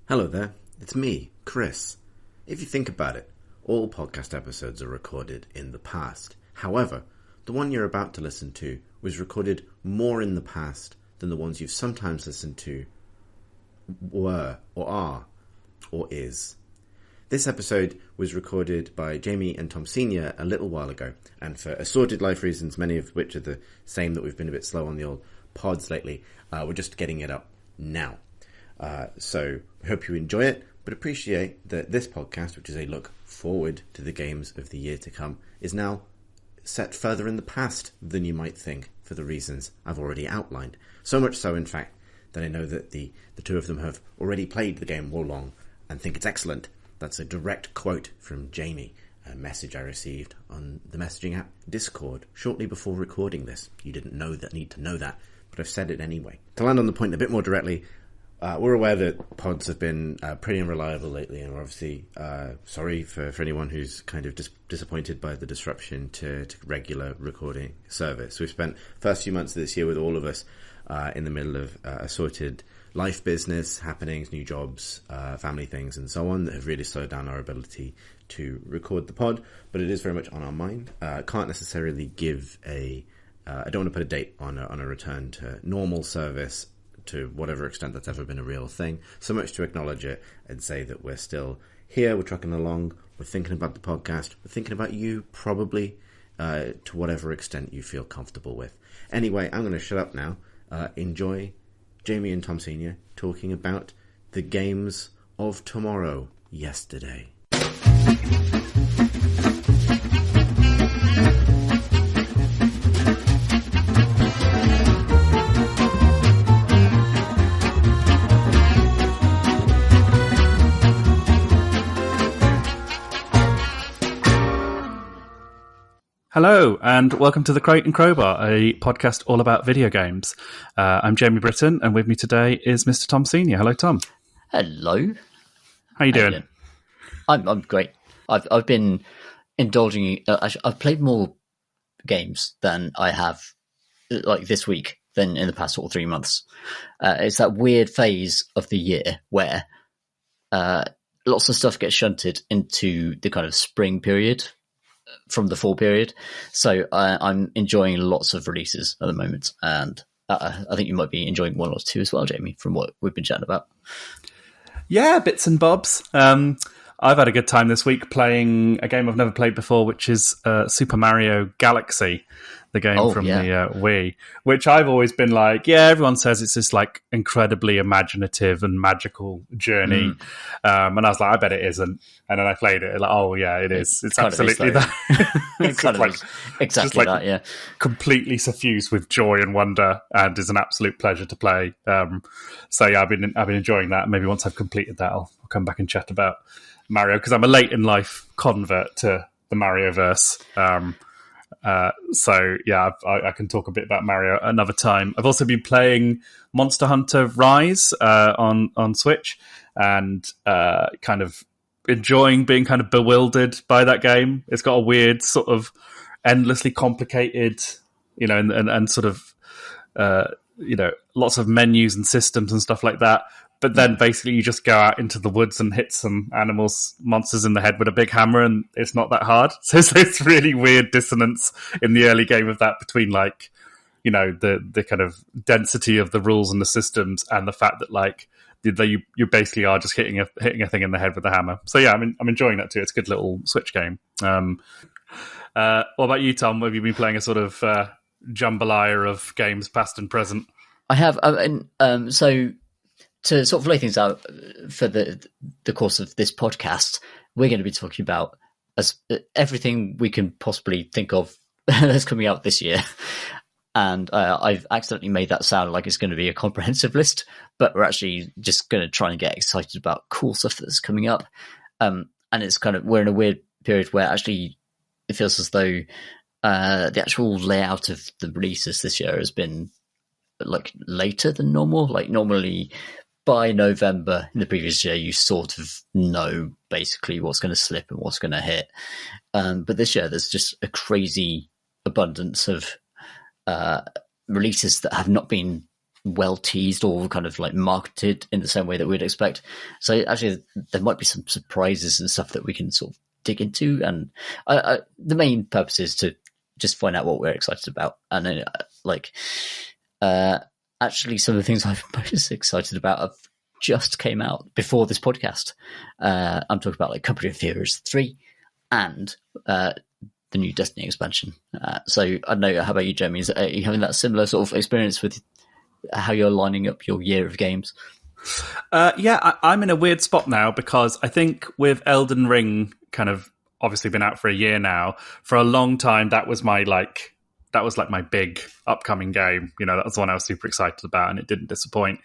Hello there, it's me, Chris. If you think about it, all podcast episodes are recorded in the past. However, the one you're about to listen to was recorded more in the past than the ones you've sometimes listened to were, or are, or is. This episode was recorded by Jamie and Tom Sr. a little while ago, and for assorted life reasons, many of which are the same that we've been a bit slow on the old pods lately, we're just getting it up now. So I hope you enjoy it, but appreciate that this podcast, which is a look forward to the games of the year to come, is now set further in the past than you might think for the reasons I've already outlined. So much so, in fact, that I know that the two of them have already played the game Wolong and think it's excellent. That's a direct quote from Jamie, a message I received on the messaging app Discord shortly before recording this. You didn't need to know that, but I've said it anyway. To land on the point a bit more directly, we're aware that pods have been pretty unreliable lately, and we're obviously sorry for anyone who's kind of disappointed by the disruption to regular recording service. We've spent the first few months of this year with all of us in the middle of assorted life business happenings, new jobs, family things, and so on that have really slowed down our ability to record the pod, but it is very much on our mind. Can't necessarily give I don't want to put a date on a return to normal service to whatever extent that's ever been a real thing. So much to acknowledge it and say that we're still here, we're trucking along, we're thinking about the podcast, we're thinking about you probably, to whatever extent you feel comfortable with. Anyway, I'm going to shut up now. Enjoy Jamie and Tom Sr. talking about the games of tomorrow, yesterday. Hello, and welcome to the Crate and Crowbar, a podcast all about video games. I'm Jamie Brittain, and with me today is Mr. Tom Sr. Hello, Tom. Hello. How you doing? I'm great. I've been indulging. I've played more games than I have like this week than in the past sort of 3 months. It's that weird phase of the year where lots of stuff gets shunted into the kind of spring period from the fall period. So I'm enjoying lots of releases at the moment, and I think you might be enjoying one or two as well, Jamie, from what we've been chatting about. Yeah, bits and bobs. I've had a good time this week playing a game I've never played before, which is Super Mario Galaxy, the game from the Wii, which I've always been like, yeah, everyone says it's this like incredibly imaginative and magical journey. And I was like, I bet it isn't. And then I played it, like, oh yeah, it is. It's absolutely that. It's kind of like, exactly like, that, yeah. Completely suffused with joy and wonder, and is an absolute pleasure to play. So yeah, I've been enjoying that. Maybe once I've completed that, I'll come back and chat about Mario, because I'm a late in life convert to the Marioverse. So yeah, I can talk a bit about Mario another time. I've also been playing Monster Hunter Rise on Switch, and kind of enjoying being kind of bewildered by that game. It's got a weird sort of endlessly complicated, and sort of lots of menus and systems and stuff like that. But then basically you just go out into the woods and hit some monsters in the head with a big hammer, and it's not that hard. So there's this really weird dissonance in the early game of that between like, the kind of density of the rules and the systems, and the fact that like you basically are just hitting a thing in the head with a hammer. So yeah, I'm enjoying that too. It's a good little Switch game. What about you, Tom? Have you been playing a sort of jambalaya of games, past and present? I have, so to sort of lay things out for the course of this podcast, we're going to be talking about everything we can possibly think of that's coming out this year. And I've accidentally made that sound like it's going to be a comprehensive list, but we're actually just going to try and get excited about cool stuff that's coming up. And it's kind of, we're in a weird period where actually it feels as though the actual layout of the releases this year has been like later than normal. Like normally by November in the previous year, you sort of know basically what's going to slip and what's going to hit. But this year there's just a crazy abundance of releases that have not been well teased or kind of like marketed in the same way that we'd expect. So actually, there might be some surprises and stuff that we can sort of dig into. And the main purpose is to just find out what we're excited about. And then, actually, some of the things I'm most excited about have just came out before this podcast. I'm talking about like Company of Heroes 3 and the new Destiny expansion. So I don't know, how about you, Jeremy? Are you having that similar sort of experience with how you're lining up your year of games? I'm in a weird spot now because I think with Elden Ring kind of obviously been out for a year now, for a long time that was my big upcoming game. You know, that was the one I was super excited about, and it didn't disappoint.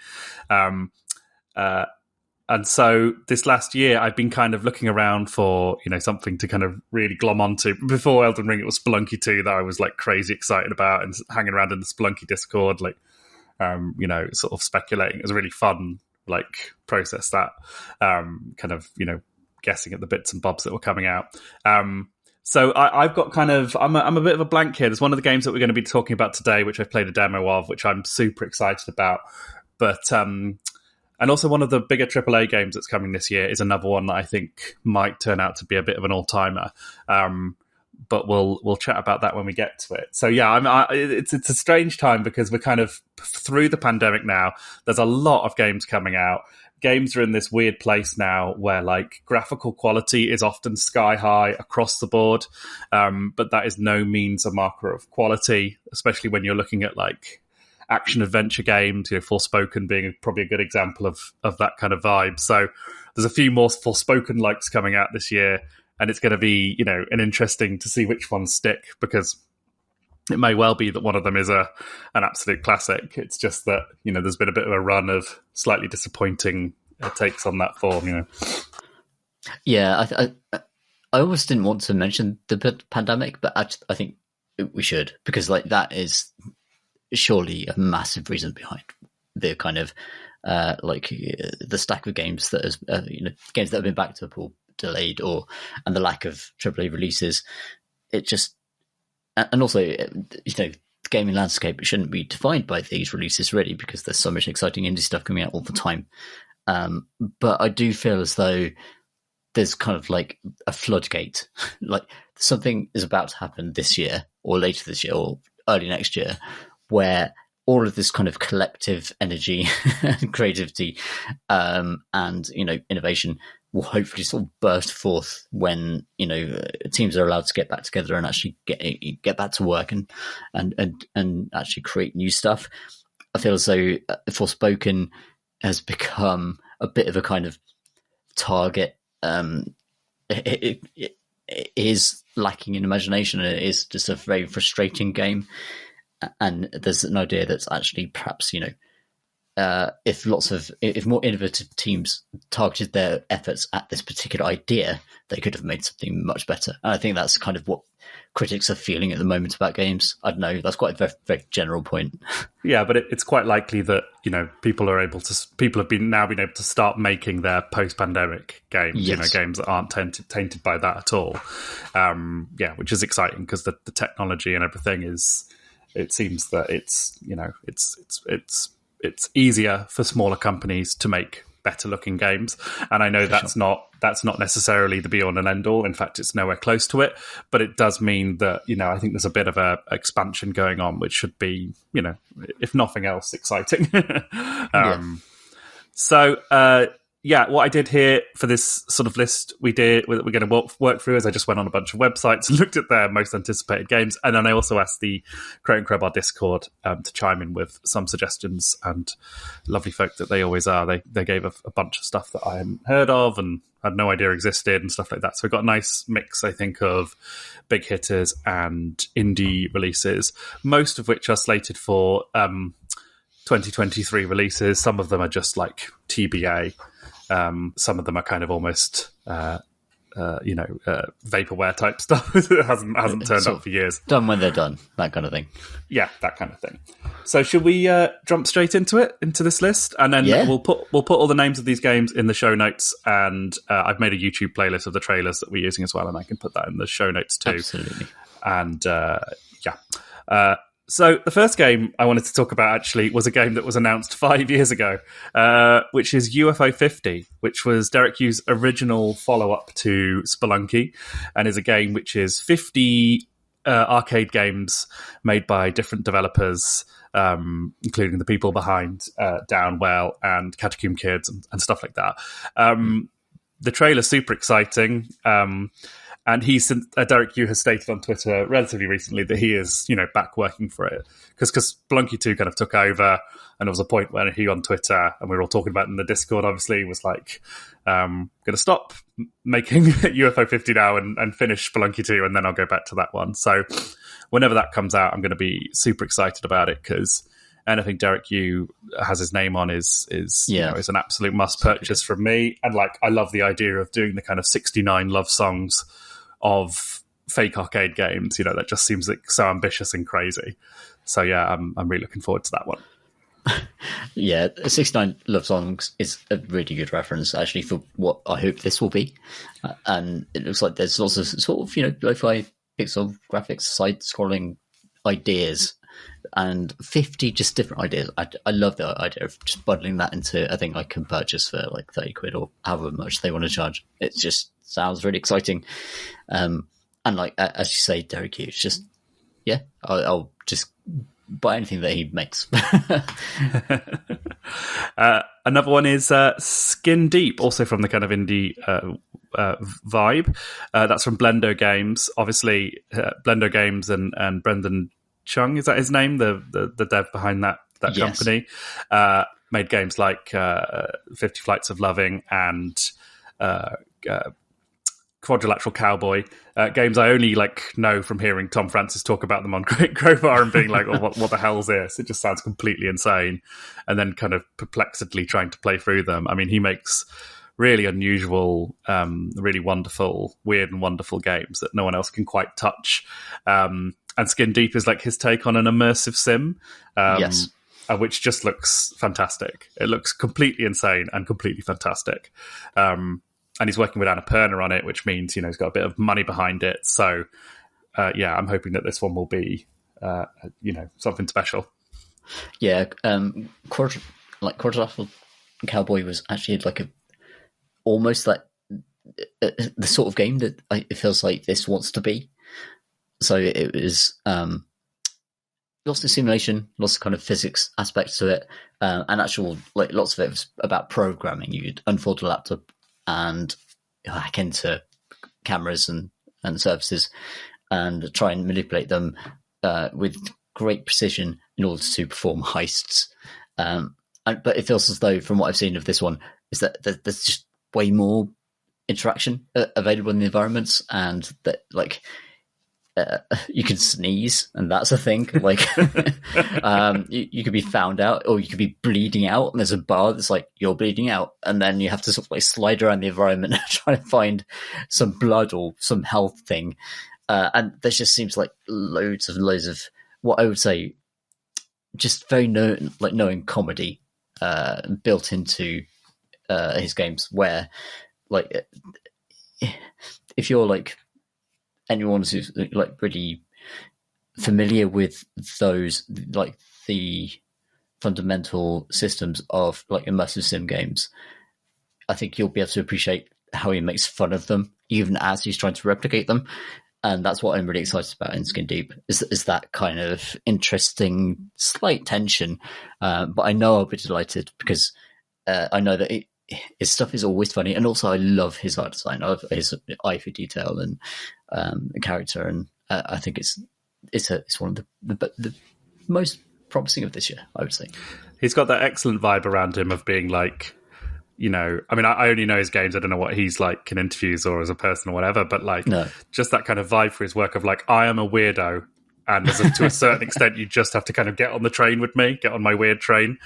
And so this last year, I've been kind of looking around for, you know, something to kind of really glom onto. Before Elden Ring, it was Spelunky 2 that I was like crazy excited about and hanging around in the Spelunky Discord, like, you know, sort of speculating. It was a really fun, like, process that kind of, you know, guessing at the bits and bobs that were coming out. So I've got kind of, I'm a bit of a blank here. There's one of the games that we're going to be talking about today, which I've played a demo of, which I'm super excited about. But, and also one of the bigger AAA games that's coming this year is another one that I think might turn out to be a bit of an all-timer. But we'll chat about that when we get to it. So yeah, it's a strange time because we're kind of through the pandemic now. There's a lot of games coming out. Games are in this weird place now where like graphical quality is often sky high across the board, but that is no means a marker of quality, especially when you're looking at like action adventure games. You know, Forspoken being probably a good example of that kind of vibe. So there's a few more Forspoken likes coming out this year, and it's going to be, you know, an interesting to see which ones stick, because it may well be that one of them is an absolute classic. It's just that, you know, there's been a bit of a run of slightly disappointing takes on that form, you know. Yeah, I almost didn't want to mention the pandemic, but I think we should, because like that is surely a massive reason behind the kind of the stack of games that has games that have been backed up or delayed, and the lack of AAA releases. It just, and also, you know, the gaming landscape shouldn't be defined by these releases really, because there's so much exciting indie stuff coming out all the time. But I do feel as though there's kind of like a floodgate, like something is about to happen this year or later this year or early next year, where all of this kind of collective energy and creativity and, you know, innovation will hopefully sort of burst forth when, you know, teams are allowed to get back together and actually get back to work and actually create new stuff. I feel as though Forspoken has become a bit of a kind of target. It is lacking in imagination, and it is just a very frustrating game. And there's an idea that's actually perhaps, you know, if more innovative teams targeted their efforts at this particular idea, they could have made something much better. And I think that's kind of what critics are feeling at the moment about games. I don't know. That's quite a very, very general point. Yeah, but it's quite likely that, you know, people have been able to start making their post-pandemic games. Yes. You know, games that aren't tainted by that at all. Which is exciting because the technology and everything is. It seems that it's, you know, it's easier for smaller companies to make better looking games, and I know that's not necessarily the be all and end all. In fact, it's nowhere close to it. But it does mean that, you know, I think there's a bit of a expansion going on, which should be, you know, if nothing else, exciting. What I did here for this sort of list we're going to work through is I just went on a bunch of websites and looked at their most anticipated games, and then I also asked the Create and Crowbar Discord to chime in with some suggestions, and lovely folk that they always are. They gave a bunch of stuff that I hadn't heard of and had no idea existed and stuff like that. So we've got a nice mix, I think, of big hitters and indie releases, most of which are slated for 2023 releases. Some of them are just like TBA. Some of them are kind of almost, vaporware type stuff that hasn't turned up for years. Done when they're done, that kind of thing. Yeah, that kind of thing. So should we jump straight into this list, and then we'll put all the names of these games in the show notes, and I've made a YouTube playlist of the trailers that we're using as well, and I can put that in the show notes too. Absolutely. And So the first game I wanted to talk about actually was a game that was announced 5 years ago, which is UFO 50, which was Derek Hughes' original follow-up to Spelunky, and is a game which is 50 arcade games made by different developers, including the people behind Downwell and Catacomb Kids and stuff like that. The trailer's super exciting. And Derek Hughes has stated on Twitter relatively recently that he is, back working for it. Because Spelunky 2 kind of took over, and there was a point where he on Twitter, and we were all talking about it in the Discord, obviously, was like, going to stop making UFO 50 now and finish Spelunky 2, and then I'll go back to that one. So whenever that comes out, I'm going to be super excited about it, because anything Derek Hughes has his name on is an absolute must purchase from me. And I love the idea of doing the kind of 69 love songs of fake arcade games. That just seems like so ambitious and crazy. So yeah, I'm really looking forward to that one. Yeah, 69 Love Songs is a really good reference, actually, for what I hope this will be. And it looks like there's lots of sort of, lo-fi pixel graphics, side-scrolling ideas, and 50 just different ideas. I love the idea of just bundling that into a thing I can purchase for like 30 quid or however much they want to charge. It just sounds really exciting. And as you say, Derek Hughes, just, yeah, I'll just buy anything that he makes. Another one is Skin Deep, also from the kind of indie vibe. That's from Blendo Games. Obviously, Blendo Games and Brendan Chung, is that his name? The dev behind that yes. company. Made games like 50 Flights of Loving and Quadrilateral Cowboy, games I only know from hearing Tom Francis talk about them on Crowbar and being like, oh, what the hell's this? It just sounds completely insane. And then kind of perplexedly trying to play through them. I mean, he makes really unusual, really wonderful, weird and wonderful games that no one else can quite touch. And Skin Deep is his take on an immersive sim. Yes. Which just looks fantastic. It looks completely insane and completely fantastic. And he's working with Annapurna on it, which means, he's got a bit of money behind it. So, I'm hoping that this one will be, something special. Yeah. Quadrilateral Cowboy was actually almost like the sort of game that it feels like this wants to be. So it was lots of simulation, lots of kind of physics aspects to it, and actual lots of it was about programming. You'd unfold a laptop and hack into cameras and services and try and manipulate them with great precision in order to perform heists. But it feels as though, from what I've seen of this one, is that there's just way more interaction available in the environments, and that you can sneeze, and that's a thing. You could be found out, or you could be bleeding out, and there's a bar that's you're bleeding out, and then you have to sort of slide around the environment and try to find some blood or some health thing. And there just seems loads of what I would say, just very knowing comedy built into his games, where if you're anyone who's really familiar with those, the fundamental systems of immersive sim games, I think you'll be able to appreciate how he makes fun of them, even as he's trying to replicate them. And that's what I'm really excited about in Skin Deep, is that kind of interesting, slight tension. But I know I'll be delighted, because I know that his stuff is always funny, and also I love his art design. I love his eye for detail and character, and I think it's one of the most promising of this year, I would say. He's got that excellent vibe around him of being I only know his games. I don't know what he's like in interviews or as a person or whatever, but just that kind of vibe for his work of I am a weirdo, and to a certain extent, you just have to kind of get on the train with me, get on my weird train.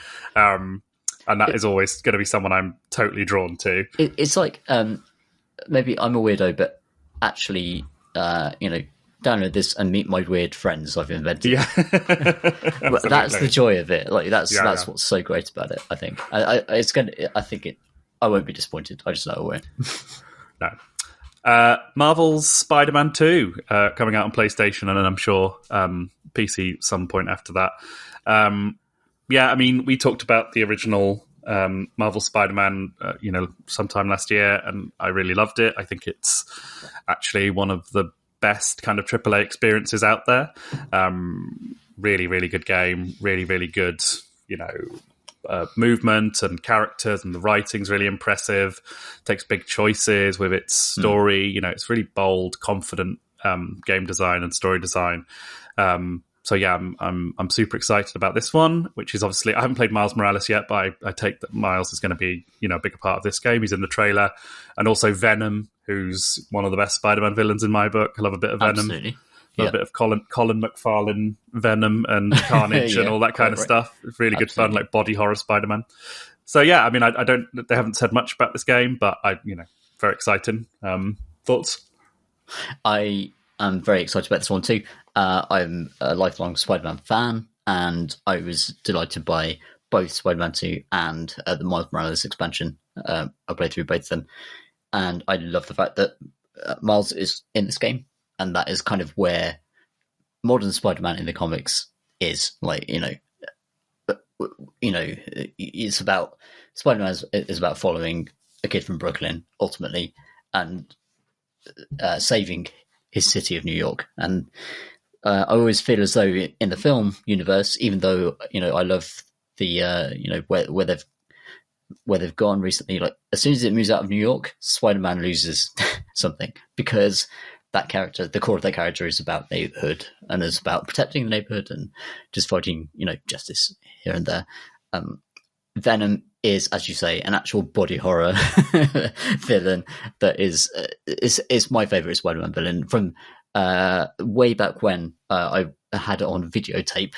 And that is always going to be someone I'm totally drawn to. It's maybe I'm a weirdo, but actually, download this and meet my weird friends I've invented. Yeah, but that's the joy of it. That's what's so great about it. I think I won't be disappointed. I just know I won't. No. Marvel's Spider-Man 2 coming out on PlayStation, and then I'm sure PC some point after that. I mean, we talked about the original Marvel Spider-Man, sometime last year, and I really loved it. I think it's actually one of the best kind of AAA experiences out there. Really, really good game. Really, really good, movement and characters, and the writing's really impressive. Takes big choices with its story. It's really bold, confident game design and story design. So yeah, I'm super excited about this one, which is obviously, I haven't played Miles Morales yet, but I take that Miles is going to be, a bigger part of this game. He's in the trailer. And also Venom, who's one of the best Spider-Man villains in my book. I love a bit of Venom. Absolutely. A little bit of Colin McFarlane Venom and Carnage and all that kind of stuff. It's really good fun, like body horror Spider-Man. So yeah, I mean, they haven't said much about this game, but very exciting. Thoughts? I am very excited about this one too. I'm a lifelong Spider-Man fan, and I was delighted by both Spider-Man 2 and the Miles Morales expansion. I played through both of them, and I love the fact that Miles is in this game, and that is kind of where modern Spider-Man in the comics is. It's about Spider-Man is about following a kid from Brooklyn ultimately, and saving his city of New York. And I always feel as though in the film universe, even though I love the where they've gone recently, like as soon as it moves out of New York, Spider-Man loses something, because that character, the core of that character, is about neighborhood and is about protecting the neighborhood and just fighting justice here and there. Venom is, as you say, an actual body horror villain that is my favorite Spider-Man villain from way back when I had it on videotape,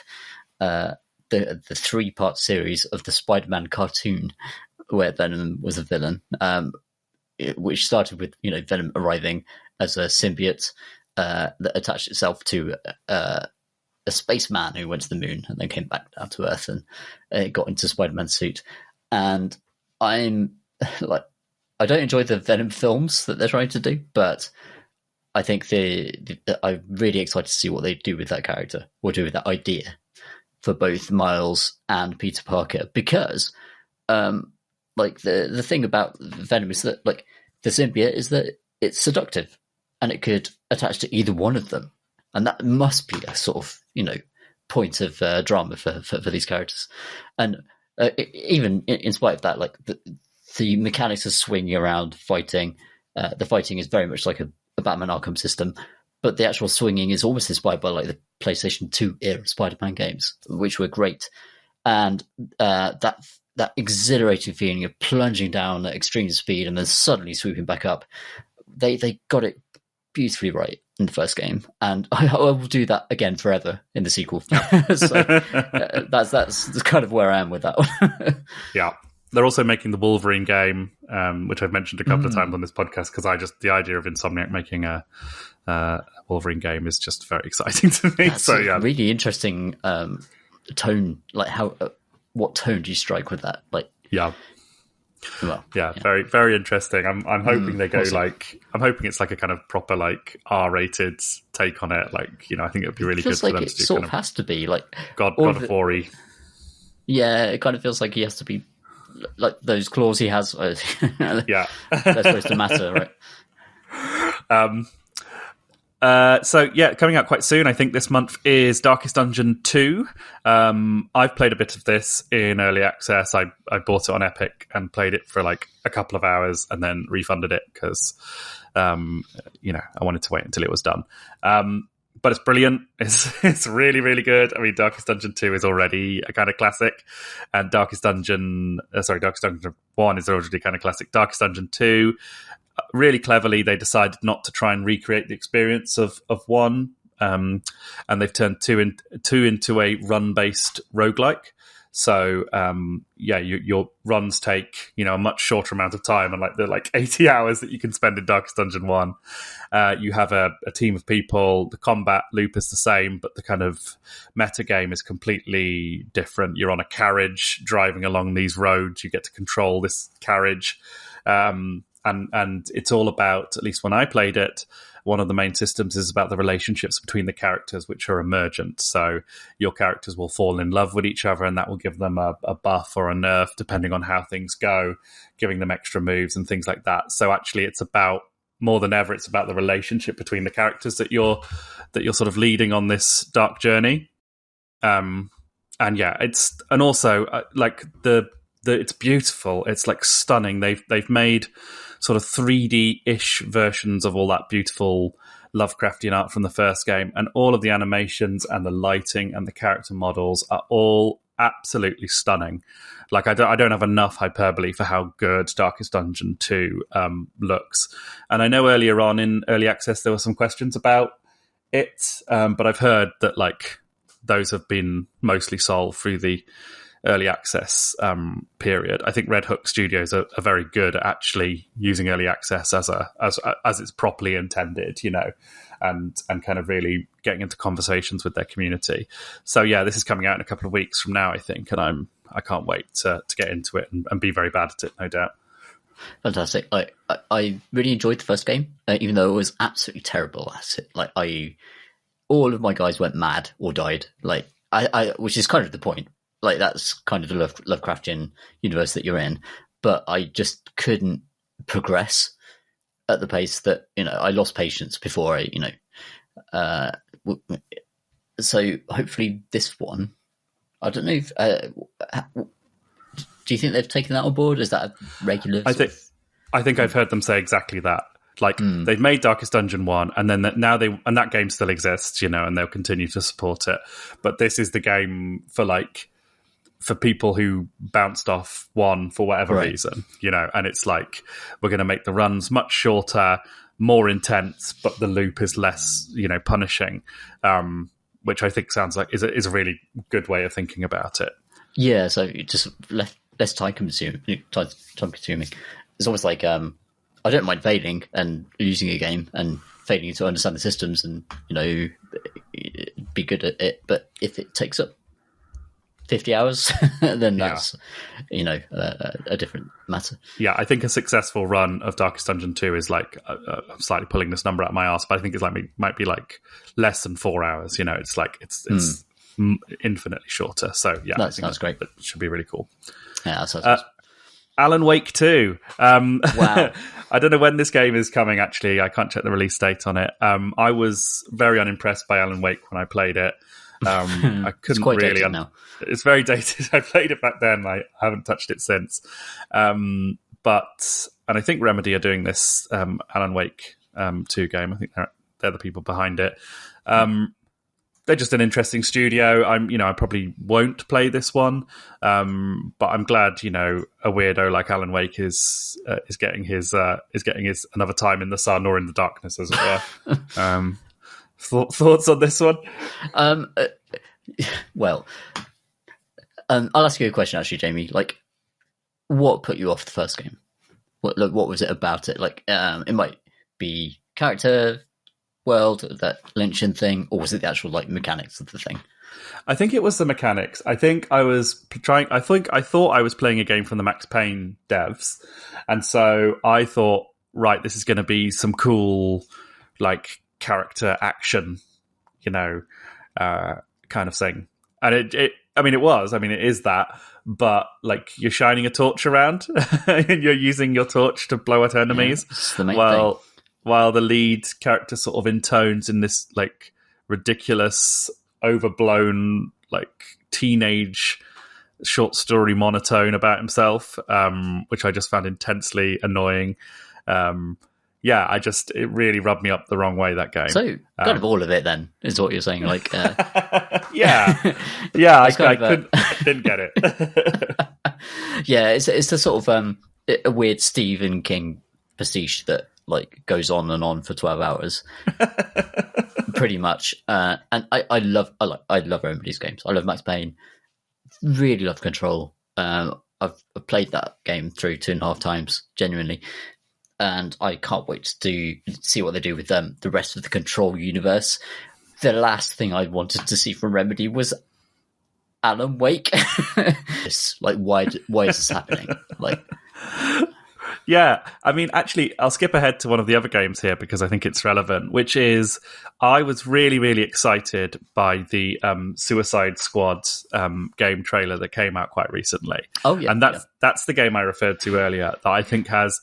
the 3-part series of the Spider-Man cartoon where Venom was a villain, which started with Venom arriving as a symbiote that attached itself to a spaceman who went to the moon and then came back down to Earth, and it got into Spider-Man's suit. And I'm like, I don't enjoy the Venom films that they're trying to do, but I think I'm really excited to see what they do with that character, or do with that idea for both Miles and Peter Parker, because the thing about Venom is that the symbiote is that it's seductive and it could attach to either one of them, and that must be a sort of point of drama for these characters. And even in spite of that, the mechanics of swinging around fighting, the fighting is very much like a Batman Arkham system, but the actual swinging is almost inspired by the PlayStation 2 era Spider-Man games, which were great. And that exhilarating feeling of plunging down at extreme speed and then suddenly swooping back up, they got it beautifully right in the first game, and I will do that again forever in the sequel. So that's kind of where I am with that one. Yeah. They're also making the Wolverine game, which I've mentioned a couple of times on this podcast, because the idea of Insomniac making a Wolverine game is just very exciting to me. That's a really interesting tone. What tone do you strike with that? Very, very interesting. I'm hoping they go I'm hoping it's like a kind of proper R-rated take on it. I think it would be really good for them to do. It sort of has to be God of War-y. Yeah, it kind of feels like he has to be those claws he has. Yeah, they're supposed to matter, right? Coming out quite soon, I think this month, is Darkest Dungeon 2. I've played a bit of this in early access. I bought it on Epic and played it for a couple of hours and then refunded it because, I wanted to wait until it was done. But it's brilliant. It's really, really good. I mean, Darkest Dungeon 2 is already a kind of classic, and Darkest Dungeon 1 is already kind of classic. Darkest Dungeon 2, really cleverly, they decided not to try and recreate the experience of 1, and they've turned 2 into a run-based roguelike. So, your runs take, a much shorter amount of time, and the 80 hours that you can spend in Darkest Dungeon 1. You have a team of people. The combat loop is the same, but the kind of meta game is completely different. You're on a carriage driving along these roads. You get to control this carriage. And it's all about, at least when I played it, one of the main systems is about the relationships between the characters, which are emergent. So your characters will fall in love with each other, and that will give them a buff or a nerf, depending on how things go, giving them extra moves and things like that. So actually, it's about, more than ever, it's about the relationship between the characters that you're sort of leading on this dark journey. And yeah, it's beautiful. It's like stunning. They've made sort of 3D-ish versions of all that beautiful Lovecraftian art from the first game, and all of the animations and the lighting and the character models are all absolutely stunning. Like, I don't have enough hyperbole for how good Darkest Dungeon 2 looks. And I know earlier on in early access there were some questions about it, but I've heard that like those have been mostly solved through the early access period. I think Red Hook Studios are very good at actually using early access as it's properly intended, you know, and kind of really getting into conversations with their community. So yeah, this is coming out in a couple of weeks from now, I think, and I can't wait to get into it and be very bad at it, no doubt. Fantastic. I really enjoyed the first game, even though it was absolutely terrible at it. Like, all of my guys went mad or died. Like, which is kind of the point. Like, that's kind of the Lovecraftian universe that you're in. But I just couldn't progress at the pace that, you know, I lost patience before so hopefully this one, I don't know if, do you think they've taken that on board? Is that a regular? I think I've heard them say exactly that. Like, they've made Darkest Dungeon 1, and then that game still exists, you know, and they'll continue to support it. But this is the game for people who bounced off 1 for whatever reason, you know, and it's like, we're going to make the runs much shorter, more intense, but the loop is less, you know, punishing, which I think sounds like is a really good way of thinking about it. Yeah, so just less time consuming. It's almost like, I don't mind failing and losing a game and failing to understand the systems and, you know, be good at it. But if it takes up 50 hours, then that's, you know, a different matter. Yeah, I think a successful run of Darkest Dungeon 2 is like, I'm slightly pulling this number out of my arse, but I think it's like, might be like less than 4 hours. You know, it's like, it's infinitely shorter. So yeah, that sounds great. It should be really cool. Yeah, that sounds awesome. Alan Wake 2. Wow. I don't know when this game is coming, actually. I can't check the release date on it. I was very unimpressed by Alan Wake when I played it. I couldn't it's quite really... dated now. It's very dated. I played it back then. I haven't touched it since. And I think Remedy are doing this Alan Wake 2 game. I think they're the people behind it. They're just an interesting studio. I probably won't play this one, but I'm glad, you know, a weirdo like Alan Wake is getting his another time in the sun or in the darkness, as it were. Thoughts on this one? Well, I'll ask you a question, actually, Jamie. Like, what put you off the first game? What was it about it? Like, it might be character, world, that Lynchian thing, or was it the actual like mechanics of the thing? I think it was the mechanics. I think I thought I was playing a game from the Max Payne devs, and so I thought, right, this is going to be some cool like character action, you know, kind of thing. And it is that, but like, you're shining a torch around and you're using your torch to blow at enemies. It's the main thing. While the lead character sort of intones in this like ridiculous, overblown, like teenage short story monotone about himself, which I just found intensely annoying. It really rubbed me up the wrong way, that game. So kind of all of it then is what you're saying. Like, I didn't get it. Yeah, it's the sort of a weird Stephen King pastiche that like goes on and on for 12 hours, pretty much. And I love Remedy's games. I love Max Payne. Really love Control. I've played that game through 2.5 times, genuinely. And I can't wait to see what they do with the rest of the Control universe. The last thing I wanted to see from Remedy was Alan Wake. It's like, why is this happening? Like, Yeah, I mean, actually, I'll skip ahead to one of the other games here because I think it's relevant, which is I was really, really excited by the Suicide Squad game trailer that came out quite recently. Oh, yeah. And that's the game I referred to earlier that I think has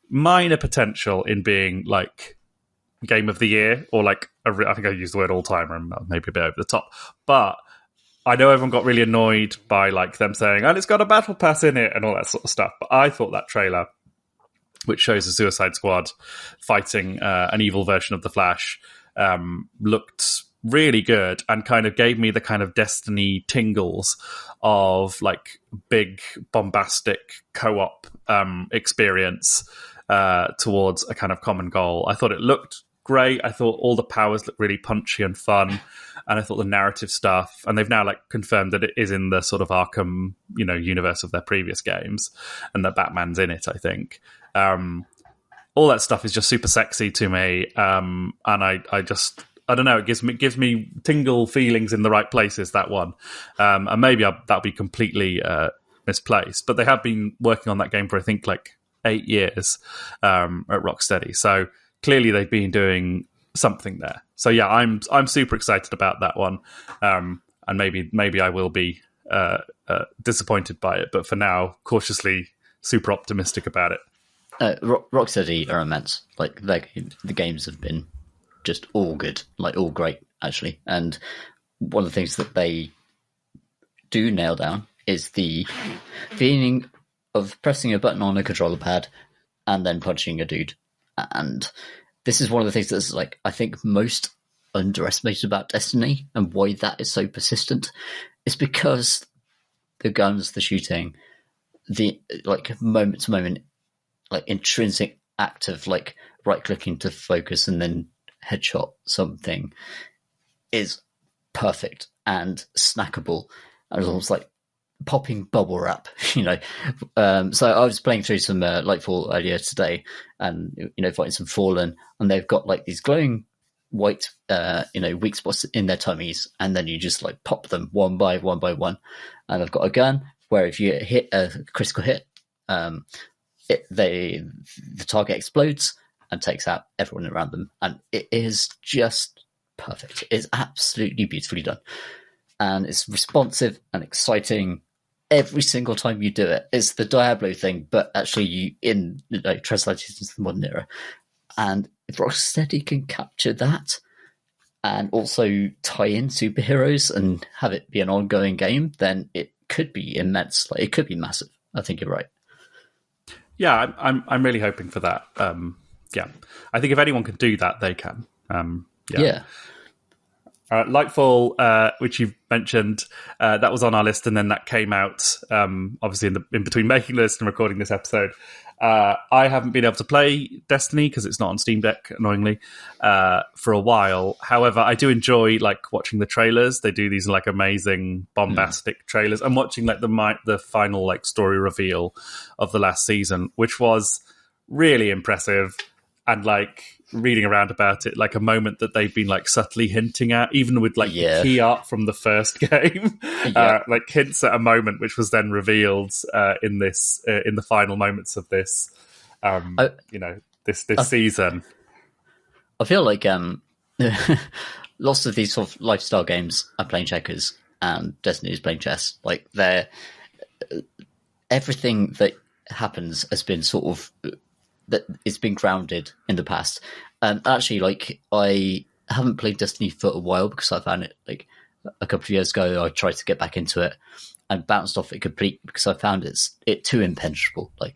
minor potential in being like game of the year, or like, I think I used the word all-timer and maybe a bit over the top. But I know everyone got really annoyed by like them saying, and it's got a battle pass in it and all that sort of stuff. But I thought that trailer, which shows the Suicide Squad fighting an evil version of the Flash, looked really good and kind of gave me the kind of Destiny tingles of like big bombastic co-op experience towards a kind of common goal. I thought it looked great. I thought all the powers looked really punchy and fun. And I thought the narrative stuff, and they've now like confirmed that it is in the sort of Arkham, universe of their previous games, and that Batman's in it, I think. All that stuff is just super sexy to me, and I don't know, it gives me tingle feelings in the right places, that one, and maybe that'll be completely misplaced, but they have been working on that game for I think like 8 years at Rocksteady, so clearly they've been doing something there. So yeah, I'm super excited about that one, and maybe I will be disappointed by it, but for now, cautiously super optimistic about it. Rocksteady are immense. Like the games have been just all good, like all great actually. And one of the things that they do nail down is the feeling of pressing a button on a controller pad and then punching a dude. And this is one of the things that's like I think most underestimated about Destiny, and why that is so persistent is because the guns, the shooting, the like moment to moment, like intrinsic act of like right clicking to focus and then headshot something is perfect and snackable. And it's almost like popping bubble wrap, So I was playing through some Lightfall earlier today, and fighting some Fallen, and they've got like these glowing white, weak spots in their tummies, and then you just like pop them one by one. And I've got a gun where if you hit a critical hit, the target explodes and takes out everyone around them, and it is just perfect. It's absolutely beautifully done, and it's responsive and exciting every single time you do it. It's the Diablo thing, but actually translated into the modern era. And if Rocksteady can capture that and also tie in superheroes and have it be an ongoing game, then it could be immense. Like it could be massive. I think you're right. Yeah, I'm really hoping for that. Yeah, I think if anyone can do that, they can. Yeah. Lightfall, which you've mentioned, that was on our list, and then that came out obviously in between making the list and recording this episode. I haven't been able to play Destiny because it's not on Steam Deck, annoyingly, for a while. However, I do enjoy like watching the trailers. They do these like amazing bombastic trailers. I'm watching like the final like story reveal of the last season, which was really impressive. And like reading around about it, like a moment that they've been like subtly hinting at, even with like the key art from the first game, like hints at a moment which was then revealed in the final moments of this, this season. I feel like lots of these sort of lifestyle games are playing checkers, and Destiny is playing chess. Like everything that happens has been sort of. That it's been grounded in the past. Actually, like I haven't played Destiny for a while because I found it like a couple of years ago. I tried to get back into it and bounced off it completely because I found it too impenetrable. Like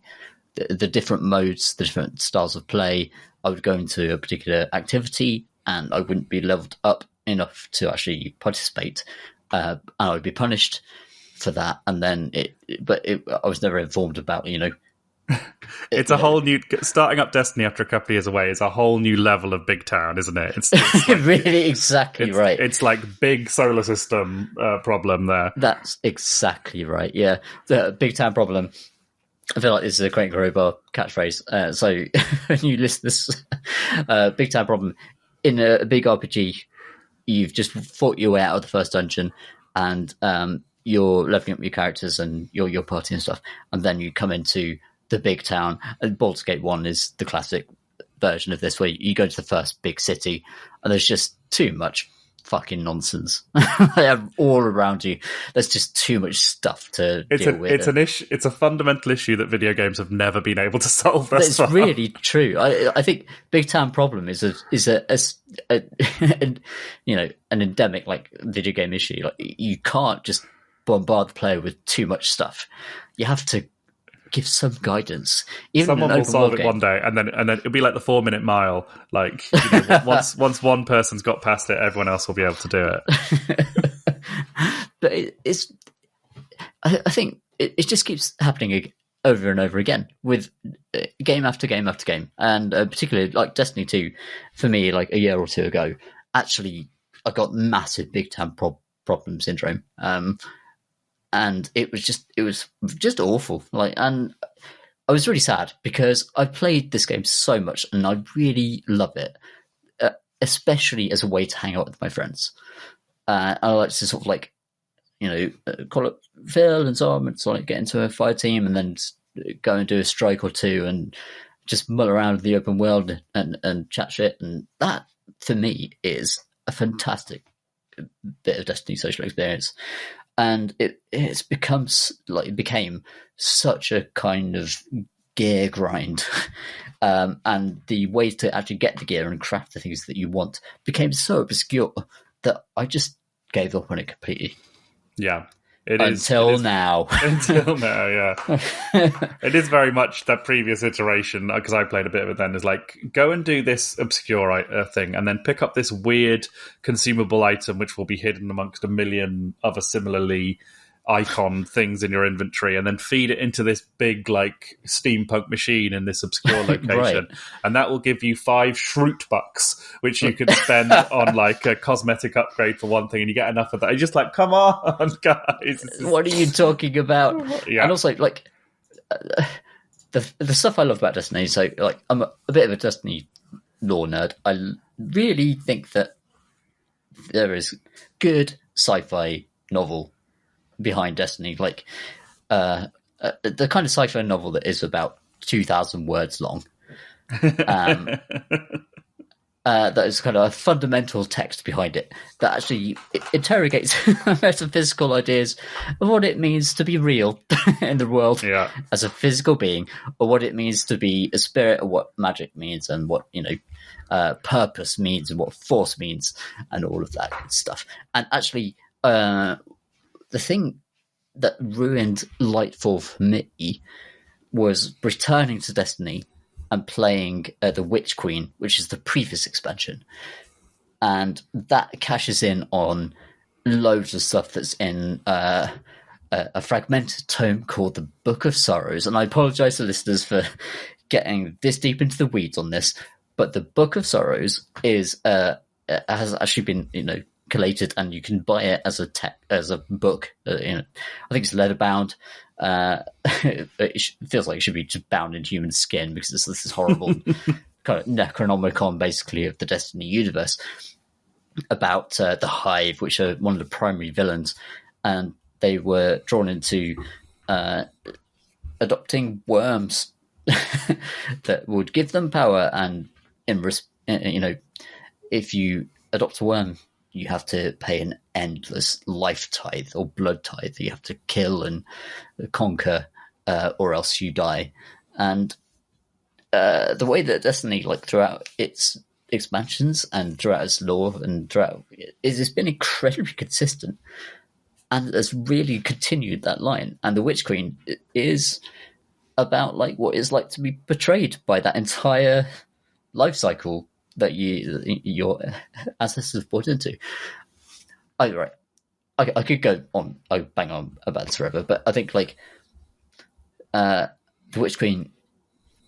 the different modes, the different styles of play. I would go into a particular activity and I wouldn't be leveled up enough to actually participate, and I would be punished for that. And then I was never informed about It's a whole new starting up Destiny after a couple of years away is a whole new level of big town, isn't it? It's like, really exactly right. It's like big solar system problem there. That's exactly right. Yeah, the big town problem. I feel like this is a Crank Crowbar catchphrase. So when you list this big town problem in a big RPG, you've just fought your way out of the first dungeon, and you're leveling up your characters and your party and stuff, and then you come into the big town. And Baldur's Gate 1 is the classic version of this, where you go to the first big city and there's just too much fucking nonsense all around you. There's just too much stuff to deal with. It's an issue. It's a fundamental issue that video games have never been able to solve thus far. It's really true. I think big town problem is an endemic like video game issue. Like, you can't just bombard the player with too much stuff. You have to give some guidance. Even someone will solve it one day, and then it'll be like the 4-minute mile. Like, once one person's got past it, everyone else will be able to do it. But I think it just keeps happening over and over again with game after game after game, and particularly like Destiny 2 for me, like a year or two ago. Actually, I got massive big time problem syndrome. And it was just awful. Like, and I was really sad because I played this game so much and I really love it, especially as a way to hang out with my friends. I like to sort of like, call up Phil and so on, and sort of get into a fire team and then go and do a strike or two and just mull around the open world and chat shit. And that, for me, is a fantastic bit of Destiny social experience. And it became such a kind of gear grind. And the way to actually get the gear and craft the things that you want became so obscure that I just gave up on it completely. Yeah. Until now, yeah. It is very much that previous iteration, because I played a bit of it then, is like, go and do this obscure thing and then pick up this weird consumable item which will be hidden amongst a million other similarly icon things in your inventory, and then feed it into this big like steampunk machine in this obscure location. Right. And that will give you 5 Shroot bucks, which you can spend on like a cosmetic upgrade for one thing, and you get enough of that. You're just like, come on, guys. What are you talking about? Yeah. And also, like, the stuff I love about Destiny, so like, I'm a bit of a Destiny lore nerd. I really think that there is good sci-fi novel behind Destiny, like the kind of sci-fi novel that is about 2,000 words long. That is kind of a fundamental text behind it that actually interrogates metaphysical ideas of what it means to be real in the world as a physical being, or what it means to be a spirit, or what magic means, and what purpose means, and what force means, and all of that good stuff. And actually, the thing that ruined Lightfall for me was returning to Destiny and playing the Witch Queen, which is the previous expansion. And that cashes in on loads of stuff that's in a fragmented tome called the Book of Sorrows. And I apologize to listeners for getting this deep into the weeds on this, but the Book of Sorrows has actually been, collated, and you can buy it as a book. I think it's leather bound. It feels like it should be just bound in human skin, because this is horrible kind of Necronomicon, basically, of the Destiny universe, about the Hive, which are one of the primary villains, and they were drawn into adopting worms that would give them power. And if you adopt a worm, you have to pay an endless life tithe or blood tithe that you have to kill and conquer, or else you die. And the way that Destiny, like throughout its expansions and throughout its lore and throughout, it's been incredibly consistent, and has really continued that line. And the Witch Queen is about like what it's like to be betrayed by that entire life cycle that your ancestors bought into. I could go on, I bang on about this forever, but I think like the Witch Queen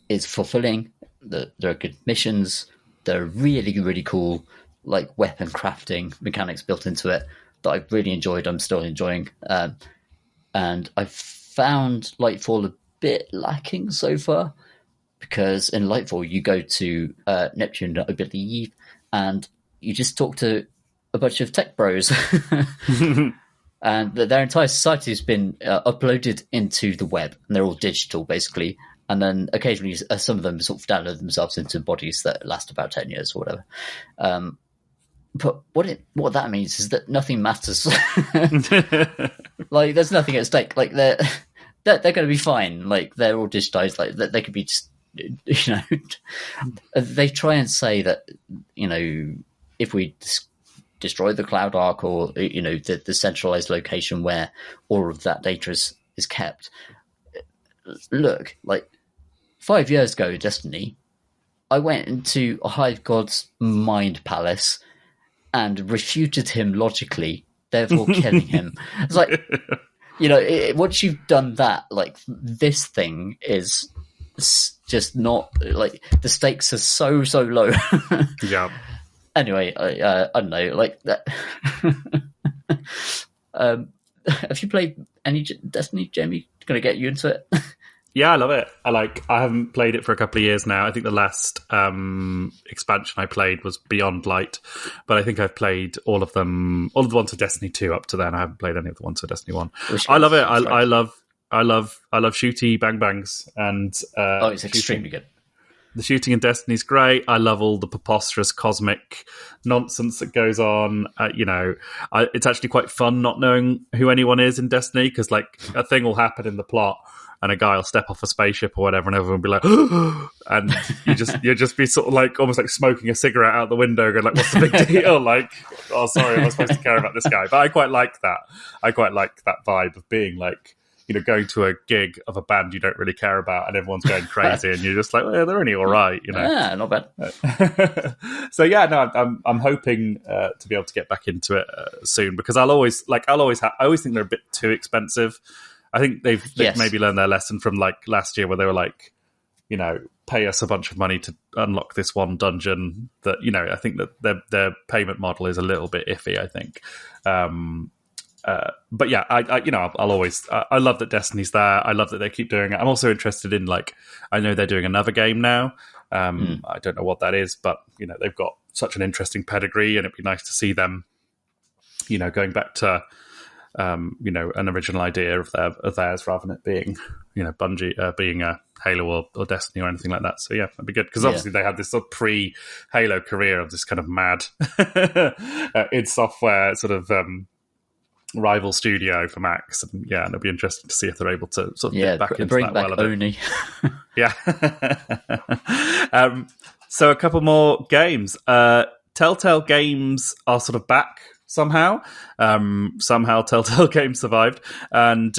is fulfilling. There are good missions. There are really, really cool like weapon crafting mechanics built into it that I've really enjoyed. I'm still enjoying, and I've found Lightfall a bit lacking so far. Because in Lightfall, you go to Neptune, I believe, and you just talk to a bunch of tech bros. And their entire society has been uploaded into the web, and they're all digital, basically. And then occasionally some of them sort of download themselves into bodies that last about 10 years or whatever. But what that means is that nothing matters. Like, there's nothing at stake. Like, they're going to be fine. Like, they're all digitized. Like, they could be just, they try and say that, if we destroy the Cloud Arc or, the centralized location where all of that data is kept. Look, like, 5 years ago, Destiny, I went into a Hive God's mind palace and refuted him logically, therefore killing him. It's like, once you've done that, like, this thing is just not, like, the stakes are so low. Yeah. Anyway, I don't know, like that. Have you played any Destiny, Jamie? Going to get you into it? Yeah, I love it. I haven't played it for a couple of years now. I think the last expansion I played was Beyond Light, but I think I've played all of them, all of the ones for Destiny 2 up to then. I haven't played any of the ones for Destiny 1. I love it. I love shooty bang bangs, and it's extremely good. The shooting in Destiny's great. I love all the preposterous cosmic nonsense that goes on. It's actually quite fun not knowing who anyone is in Destiny, because like a thing will happen in the plot and a guy will step off a spaceship or whatever, and everyone will be like, and you'll just be sort of like almost like smoking a cigarette out the window, going like, "What's the big deal?" Like, "Oh, sorry, am I supposed to care about this guy?" But I quite like that. I quite like that vibe of being like, going to a gig of a band you don't really care about, and everyone's going crazy, and you're just like, well, they're only all right, Yeah, not bad. So yeah, no, I'm hoping to be able to get back into it soon, because I always think they're a bit too expensive. I think they've maybe learned their lesson from like last year, where they were like, pay us a bunch of money to unlock this one dungeon. That I think that their payment model is a little bit iffy, I think. But yeah, I'll always. I love that Destiny's there. I love that they keep doing it. I'm also interested in, like, I know they're doing another game now. I don't know what that is, but they've got such an interesting pedigree, and it'd be nice to see them, going back to, an original idea of theirs, rather than it being, Bungie being a Halo or Destiny or anything like that. So yeah, that'd be good, because obviously they had this sort of pre-Halo career of this kind of mad id Software sort of rival studio for Max, and yeah, and it'll be interesting to see if they're able to sort of get back into bring that back well a bit. Oni. Yeah. So a couple more games. Telltale Games are sort of back somehow. Somehow Telltale Games survived, and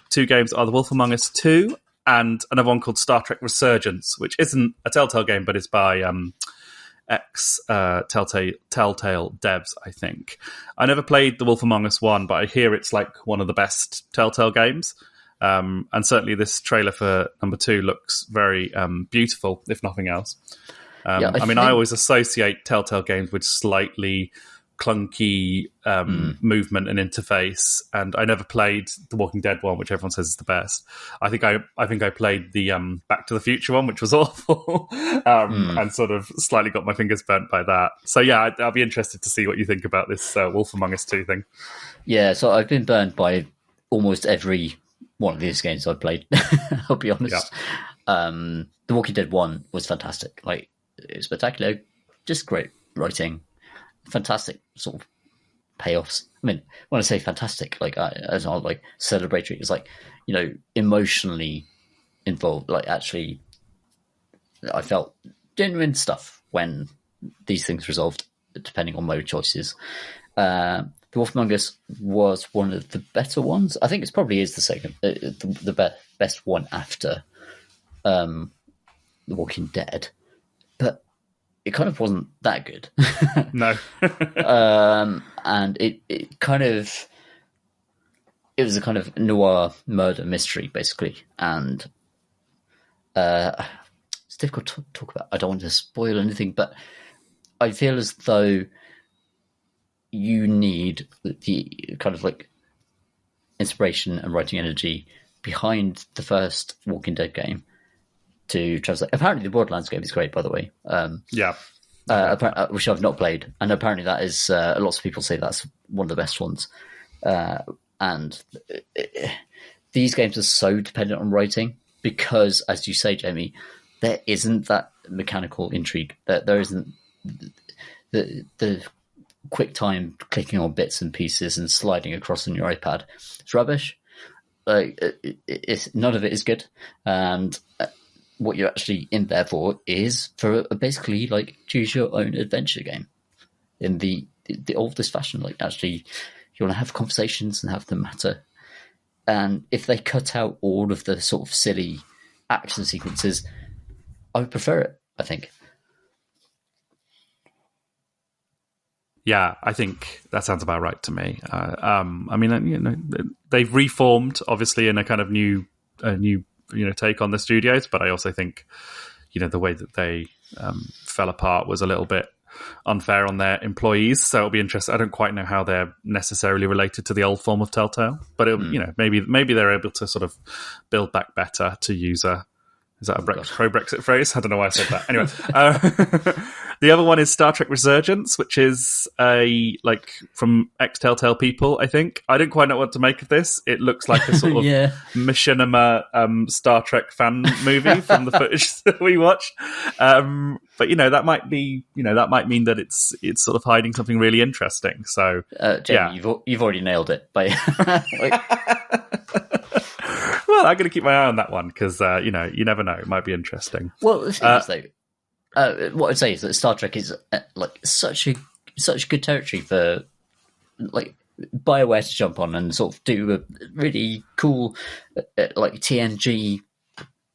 two games are The Wolf Among Us 2 and another one called Star Trek Resurgence, which isn't a Telltale game, but it's by Telltale devs, I think. I never played The Wolf Among Us 1, but I hear it's like one of the best Telltale games. And certainly this trailer for number 2 looks very beautiful, if nothing else. I always associate Telltale games with slightly clunky movement and interface, and I never played the Walking Dead one, which everyone says is the best. I think I played the Back to the Future one, which was awful, and sort of slightly got my fingers burnt by that. So yeah, I'll be interested to see what you think about this Wolf Among Us 2 thing. Yeah, so I've been burnt by almost every one of these games I've played. I'll be honest. Yeah. The Walking Dead one was fantastic. Like, it was spectacular, just great writing. Fantastic sort of payoffs. I mean, when I say fantastic, like as I like celebratory, it's like, emotionally involved. Like, actually, I felt genuine stuff when these things resolved, depending on mode choices. The Wolf Among Us was one of the better ones. I think it probably is the second, the best one after The Walking Dead, but it kind of wasn't that good. No. And it kind of, it was a kind of noir murder mystery, basically. And it's difficult to talk about. I don't want to spoil anything, but I feel as though you need the kind of like inspiration and writing energy behind the first Walking Dead game to translate. Apparently the Borderlands game is great, by the way. Which I've not played, and apparently that is lots of people say that's one of the best ones. And these games are so dependent on writing because, as you say, Jamie, there isn't that mechanical intrigue. There isn't the quick time clicking on bits and pieces and sliding across on your iPad. It's rubbish. Like it's none of it is good, and what you're actually in there for is for basically like choose your own adventure game in the oldest fashion. Like actually, you want to have conversations and have them matter. And if they cut out all of the sort of silly action sequences, I would prefer it, I think. Yeah, I think that sounds about right to me. I mean, they've reformed, obviously, in a kind of new take on the studios, but I also think, the way that they fell apart was a little bit unfair on their employees. So it'll be interesting. I don't quite know how they're necessarily related to the old form of Telltale, but maybe they're able to sort of build back better, to use a. Is that a pro-Brexit phrase? I don't know why I said that. Anyway, the other one is Star Trek Resurgence, which is from ex-Telltale people, I think. I didn't quite know what to make of this. It looks like a sort of machinima Star Trek fan movie from the footage that we watched. But that might be, that might mean that it's sort of hiding something really interesting. So, Jamie, you've already nailed it. By Well, I'm going to keep my eye on that one because, you never know. It might be interesting. Well, the thing is, though, what I'd say is that Star Trek is such good territory for BioWare to jump on and sort of do a really cool TNG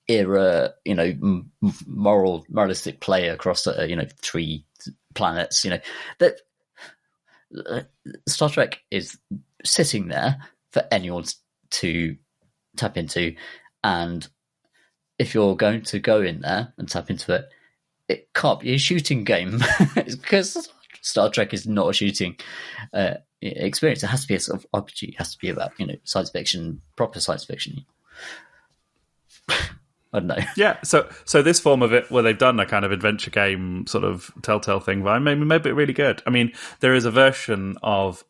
era, moralistic play across 3 planets. That Star Trek is sitting there for anyone to tap into, and if you're going to go in there and tap into it, it can't be a shooting game because Star Trek is not a shooting experience. It has to be a sort of RPG. It has to be about science fiction, proper science fiction. I don't know. Yeah, so this form of it, where they've done a kind of adventure game sort of Telltale thing, made it really good. I mean, there is a version of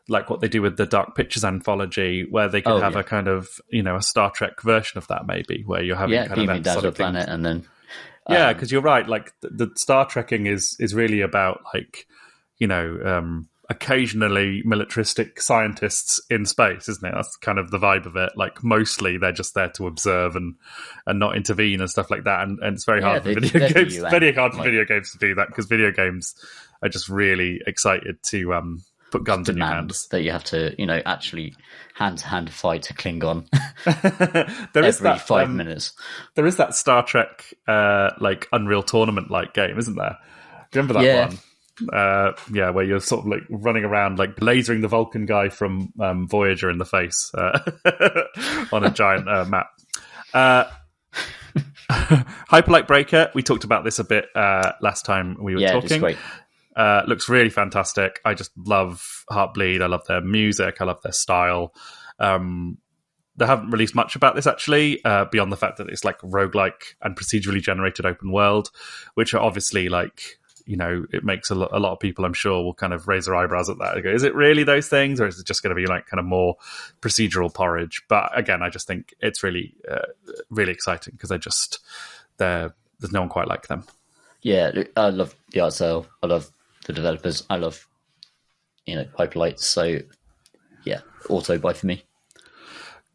like what they do with the Dark Pictures anthology, where they could have a kind of a Star Trek version of that, maybe, where you're having kind of down to a planet and then because you're right. Like the Star Trekking is really about occasionally militaristic scientists in space, isn't it? That's kind of the vibe of it. Like mostly they're just there to observe and not intervene and stuff like that. And it's very hard for video games. Very hard for video games to do that, because video games are just really excited to put guns in your hands. That you have to, actually hand-to-hand fight a Klingon every 5 minutes. There is that Star Trek Unreal Tournament game, isn't there? Do you remember that one? Where you're sort of running around lasering the Vulcan guy from Voyager in the face on a giant map. Hyperlight Breaker, we talked about this a bit last time we were talking. It's great. Looks really fantastic. I just love Heartbleed. I love their music. I love their style. They haven't released much about this, actually, beyond the fact that it's roguelike and procedurally generated open world, which are obviously it makes a lot of people, I'm sure, will kind of raise their eyebrows at that. They go, is it really those things, or is it just going to be kind of more procedural porridge? But again, I just think it's really, really exciting, because there's no one quite like them. Yeah, I love the art style. I love the developers. I love, Hyperlight. So, yeah, auto buy for me.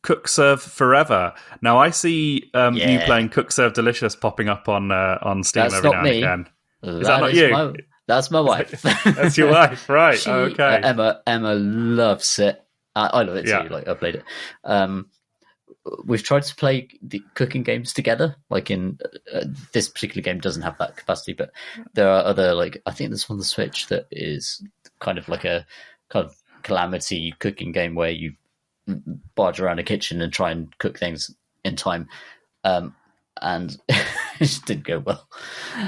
Cook Serve Forever. Now I see you playing Cook Serve Delicious popping up on Steam every now and again. Is that not you? That's my wife. That's your wife, right? Okay. Emma loves it. I love it too. I played it. We've tried to play the cooking games together. In this particular game doesn't have that capacity, but there are other I think there's one on the Switch that is kind of like a kind of calamity cooking game where you barge around a kitchen and try and cook things in time, and it just didn't go well.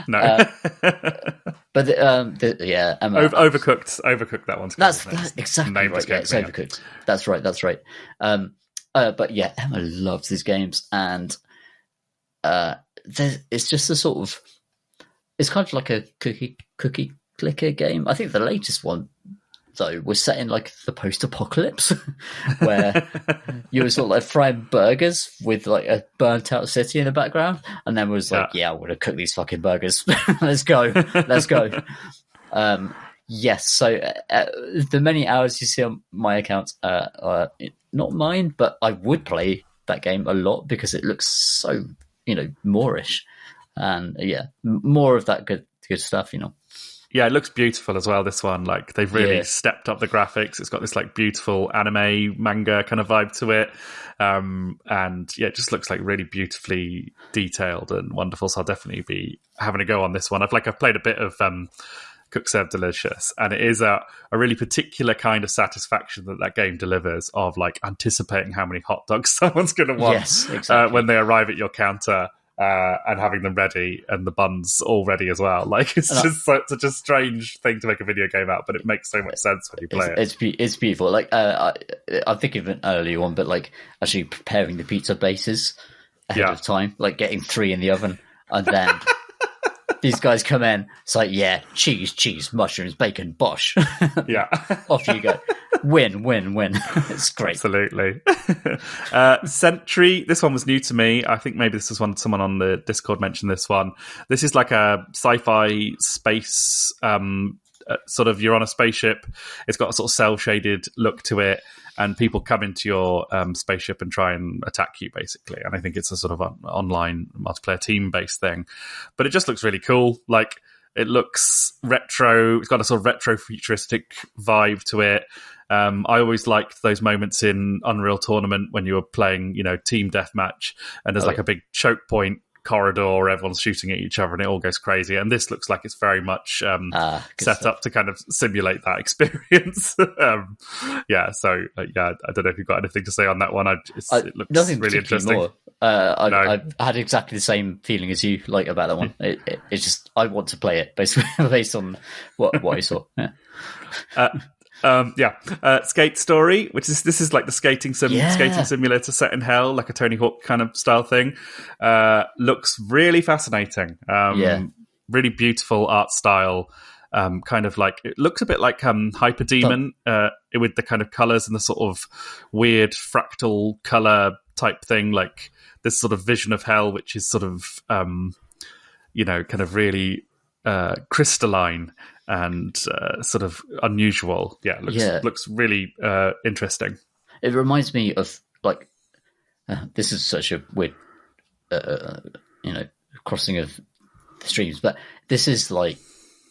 No, but Emma, overcooked. That one's that's exactly right. Yeah, it's Overcooked. That's right. But yeah, Emma loves these games, and it's just a sort of, it's kind of like a cookie clicker game. I think the latest one So we're set in like the post-apocalypse where you were sort of like frying burgers with like a burnt out city in the background, and then was like, yeah, I want to cook these fucking burgers. Let's go. Yes. So the many hours you see on my account are not mine, but I would play that game a lot because it looks so, Moorish, and more of that good stuff, Yeah, it looks beautiful as well, this one. Like, they've really stepped up the graphics. It's got this, like, beautiful anime, manga kind of vibe to it. And, yeah, it just looks, like, really beautifully detailed and wonderful. So I'll definitely be having a go on this one. I've played a bit of Cook Serve Delicious, and it is a really particular kind of satisfaction that game delivers of, like, anticipating how many hot dogs someone's going to want when they arrive at your counter. And having them ready and the buns all ready as well. Like, it's just such a strange thing to make a video game out, but it makes so much sense when you play it. It's beautiful. Like, I'm thinking of an earlier one, but like actually preparing the pizza bases ahead of time, like getting 3 in the oven, and then these guys come in. It's like, cheese, mushrooms, bacon, bosh. Yeah. Off you go. Win. It's great. Absolutely. Sentry, this one was new to me. I think maybe this was someone on the Discord mentioned this one. This is like a sci-fi space, sort of, you're on a spaceship. It's got a sort of cel-shaded look to it, and people come into your spaceship and try and attack you, basically. And I think it's a sort of online multiplayer team-based thing. But it just looks really cool. Like, it looks retro. It's got a sort of retro futuristic vibe to it. I always liked those moments in Unreal Tournament when you were playing, team deathmatch, and there's a big choke point corridor where everyone's shooting at each other and it all goes crazy. And this looks like it's very much set up to kind of simulate that experience. I don't know if you've got anything to say on that one. It looks really interesting. I've had exactly the same feeling as you about that one. It's just, I want to play it basically based on what I saw. Skate Story, this is like the skating simulator set in hell, like a Tony Hawk kind of style thing. Looks really fascinating. Really beautiful art style. Kind of like, it looks a bit like Hyper Demon with the kind of colors and the sort of weird fractal color type thing, like this sort of vision of hell, which is sort of kind of really crystalline and sort of unusual. Looks really interesting. It reminds me of this is such a weird crossing of the streams, but this is like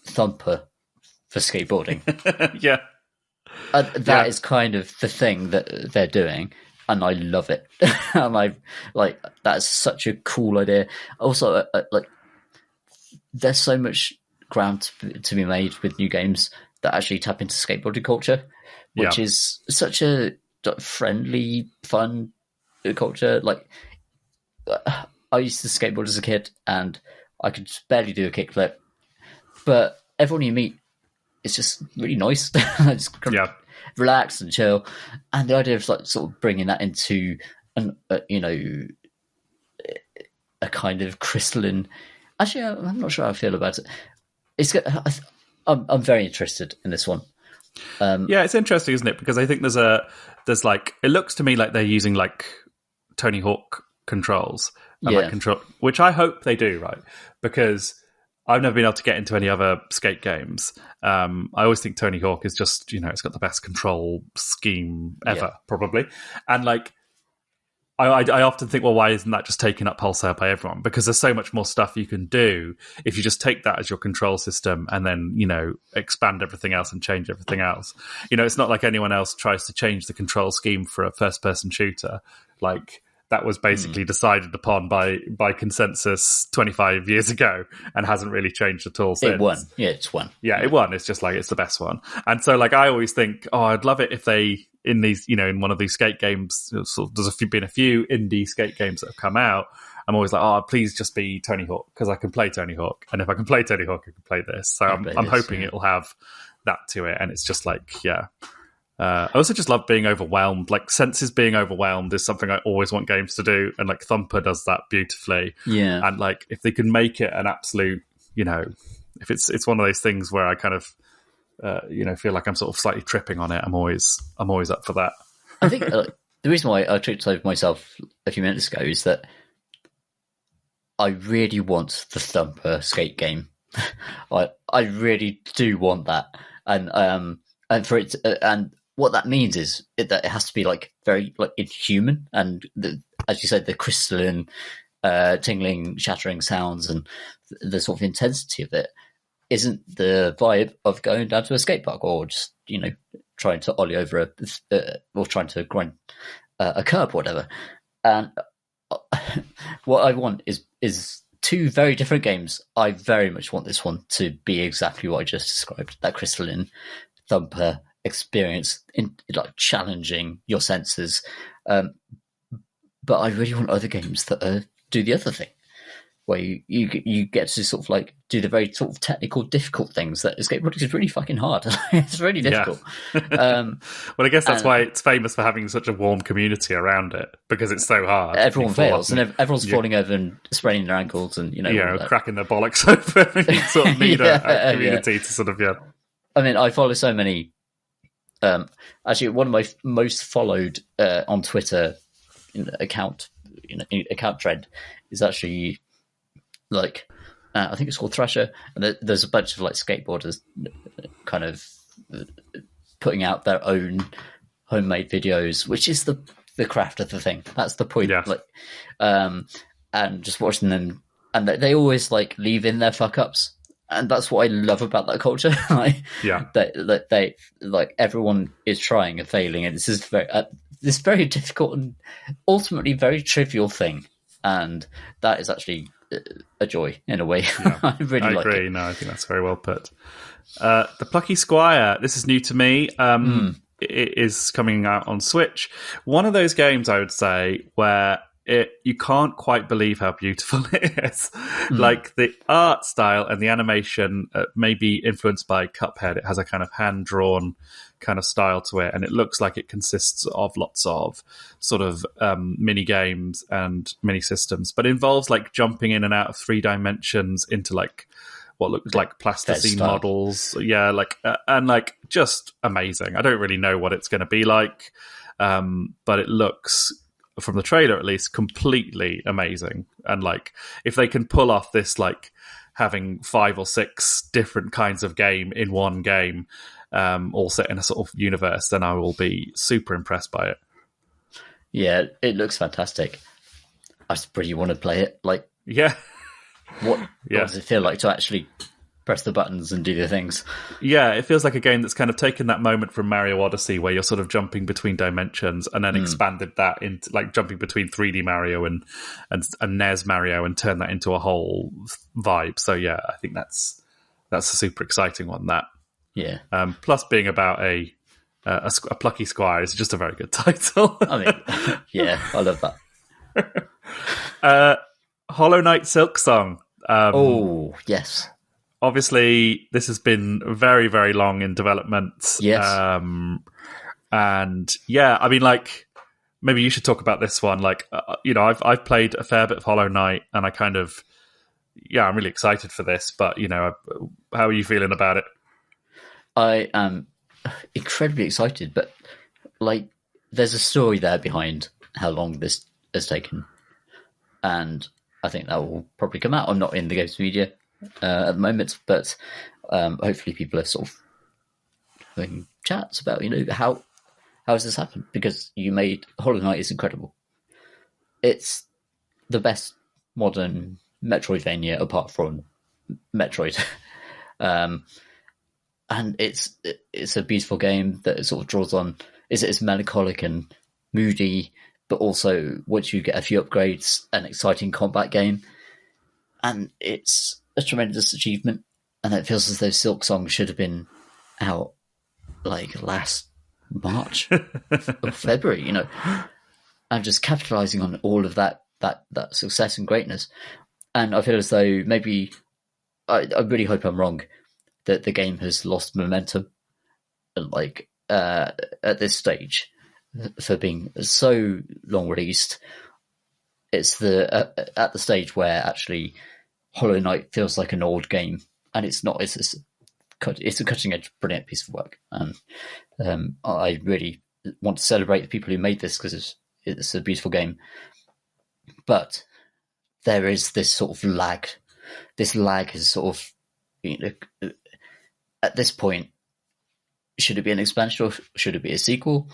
Thumper for skateboarding. That is kind of the thing that they're doing, and I love it. And that's such a cool idea. Also, there's so much ground to be made with new games that actually tap into skateboarding culture, which is such a friendly, fun culture. Like, I used to skateboard as a kid, and I could barely do a kickflip, but everyone you meet is just really nice. Just relax and chill. And the idea of sort of bringing that into a kind of crystalline. Actually, I'm not sure how I feel about it. I'm very interested in this one. It's interesting, isn't it? Because I think there's it looks to me like they're using like Tony Hawk controls and which I hope they do, right? Because I've never been able to get into any other skate games. I always think Tony Hawk is just, it's got the best control scheme ever, probably. And I often think, well, why isn't that just taken up wholesale by everyone? Because there's so much more stuff you can do if you just take that as your control system and then, expand everything else and change everything else. It's not like anyone else tries to change the control scheme for a first-person shooter. Like, that was basically decided upon by consensus 25 years ago and hasn't really changed at all since. It won. Yeah, it's won. Yeah, it won. It's just it's the best one. And so I always think, I'd love it if they, in these, in one of these skate games, there's been a few indie skate games that have come out. I'm always like, please just be Tony Hawk, because I can play Tony Hawk. And if I can play Tony Hawk, I can play this. So I'm hoping it'll have that to it. And it's just I also just love being overwhelmed. Senses being overwhelmed is something I always want games to do, and Thumper does that beautifully. Yeah, and if they can make it an absolute, if it's one of those things where I kind of feel like I'm sort of slightly tripping on it, I'm always up for that. I think the reason why I tripped over myself a few minutes ago is that I really want the Thumper skate game. I really do want that, and for it, and what that means is that it has to be like very like inhuman, and as you said, the crystalline, tingling, shattering sounds, and the sort of intensity of it isn't the vibe of going down to a skate park or just trying to ollie over or trying to grind a curb or whatever. And what I want is two very different games. I very much want this one to be exactly what I just described, that crystalline Thumper experience, in like challenging your senses. But I really want other games that do the other thing, where you get to sort of like do the very sort of technical, difficult things that skateboarding is really fucking hard. It's really difficult. Well, I guess that's why it's famous for having such a warm community around it, because it's so hard. Everyone fails, and everyone's falling over and spraining their ankles, and cracking their bollocks open. You sort of need a community to sort of I mean, I follow so many. Actually, one of my most followed on Twitter account trend is actually like I think it's called Thrasher, and there's a bunch of like skateboarders kind of putting out their own homemade videos, which is the craft of the thing. That's the point. Yeah. Like, and just watching them, and they always like leave in their fuck ups. And that's what I love about that culture. They like everyone is trying and failing, and this is this very difficult and ultimately very trivial thing, and that is actually a joy in a way. Yeah. I really like agree. it. No, I think that's very well put. The Plucky Squire. This is new to me. It is coming out on Switch. One of those games, I would say, where you can't quite believe how beautiful it is. Like the art style and the animation may be influenced by Cuphead. It has a kind of hand-drawn kind of style to it, and it looks like it consists of lots of sort of mini games and mini systems, but involves like jumping in and out of 3 dimensions into like what looks like plasticine models. Yeah, like and like just amazing. I don't really know what it's going to be like, but it looks, from the trailer at least, completely amazing. And like if they can pull off this, like having 5 or 6 different kinds of game in one game, all set in a sort of universe, then I will be super impressed by it. Yeah, it looks fantastic. I just really want to play it. Like, what does it feel like to actually press the buttons and do the things? Yeah, it feels like a game that's kind of taken that moment from Mario Odyssey where you're sort of jumping between dimensions, and then expanded that into like jumping between 3D Mario and NES Mario, and turned that into a whole vibe. So yeah, I think that's a super exciting one. That plus being about a plucky squire is just a very good title. I mean, yeah, I love that. Hollow Knight Silksong. Oh yes. Obviously, this has been very, very long in development. Yes. And yeah, I mean, like, maybe you should talk about this one. Like, I've played a fair bit of Hollow Knight, and I kind of, I'm really excited for this. But, how are you feeling about it? I am incredibly excited, but like, there's a story there behind how long this has taken. And I think that will probably come out. I'm not in the games media at the moment, but hopefully people are sort of having chats about how has this happened, because Hollow Knight is incredible. It's the best modern Metroidvania apart from Metroid. And it's a beautiful game that sort of draws on. It's melancholic and moody, but also once you get a few upgrades, an exciting combat game, and it's a tremendous achievement. And it feels as though Silksong should have been out like last March or February, and just capitalizing on all of that success and greatness. And I feel as though maybe I really hope I'm wrong, that the game has lost momentum, like at this stage, for being so long released. It's at the stage where actually Hollow Knight feels like an old game, and it's not. It's this it's a cutting edge, brilliant piece of work, and I really want to celebrate the people who made this because it's a beautiful game. But there is this sort of lag. This lag is sort of, at this point, should it be an expansion or should it be a sequel?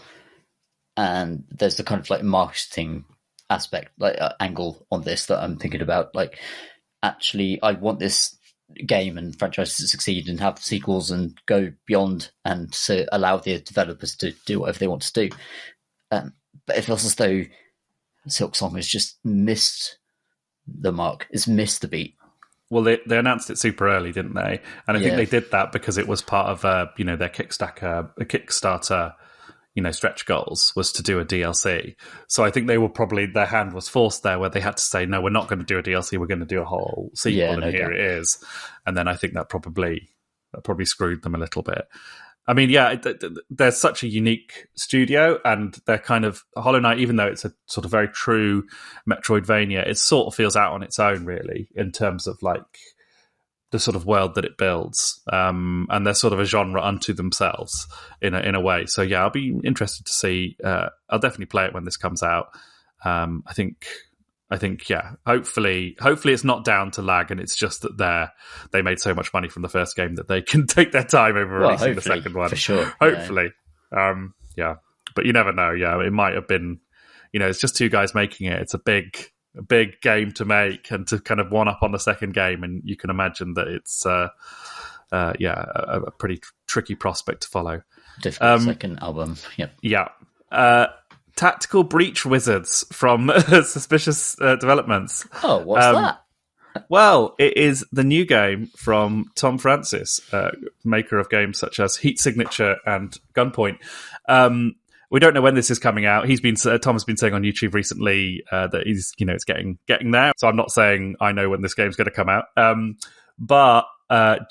And there's the kind of like marketing aspect, like angle on this that I'm thinking about. Like, actually, I want this game and franchise to succeed and have sequels and go beyond and to allow the developers to do whatever they want to do. But it feels as though Silksong has just missed the mark. It's missed the beat. Well, they announced it super early, didn't they? And I think they did that because it was part of their Kickstarter, stretch goals was to do a DLC. So I think they were probably, their hand was forced there where they had to say, no, we're not going to do a DLC. We're going to do a whole sequel, and here it is. And then I think that probably screwed them a little bit. I mean, they're such a unique studio, and they're kind of Hollow Knight, even though it's a sort of very true Metroidvania, it sort of feels out on its own, really, in terms of like the sort of world that it builds. And they're sort of a genre unto themselves in a way. So yeah, I'll be interested to see. I'll definitely play it when this comes out. I think, hopefully it's not down to lag, and it's just that they made so much money from the first game that they can take their time over releasing the second one. For sure. Hopefully. Yeah. But you never know. Yeah. It might have been, it's just two guys making it. It's a big game to make and to kind of one up on the second game. And you can imagine that it's, a pretty tricky prospect to follow. Difficult second album. Yep. Yeah. Tactical Breach Wizards from Suspicious Developments. Oh, what's that? Well, it is the new game from Tom Francis, maker of games such as Heat Signature and Gunpoint. We don't know when this is coming out. Tom has been saying on YouTube recently that he's, it's getting there. So I'm not saying I know when this game's going to come out. But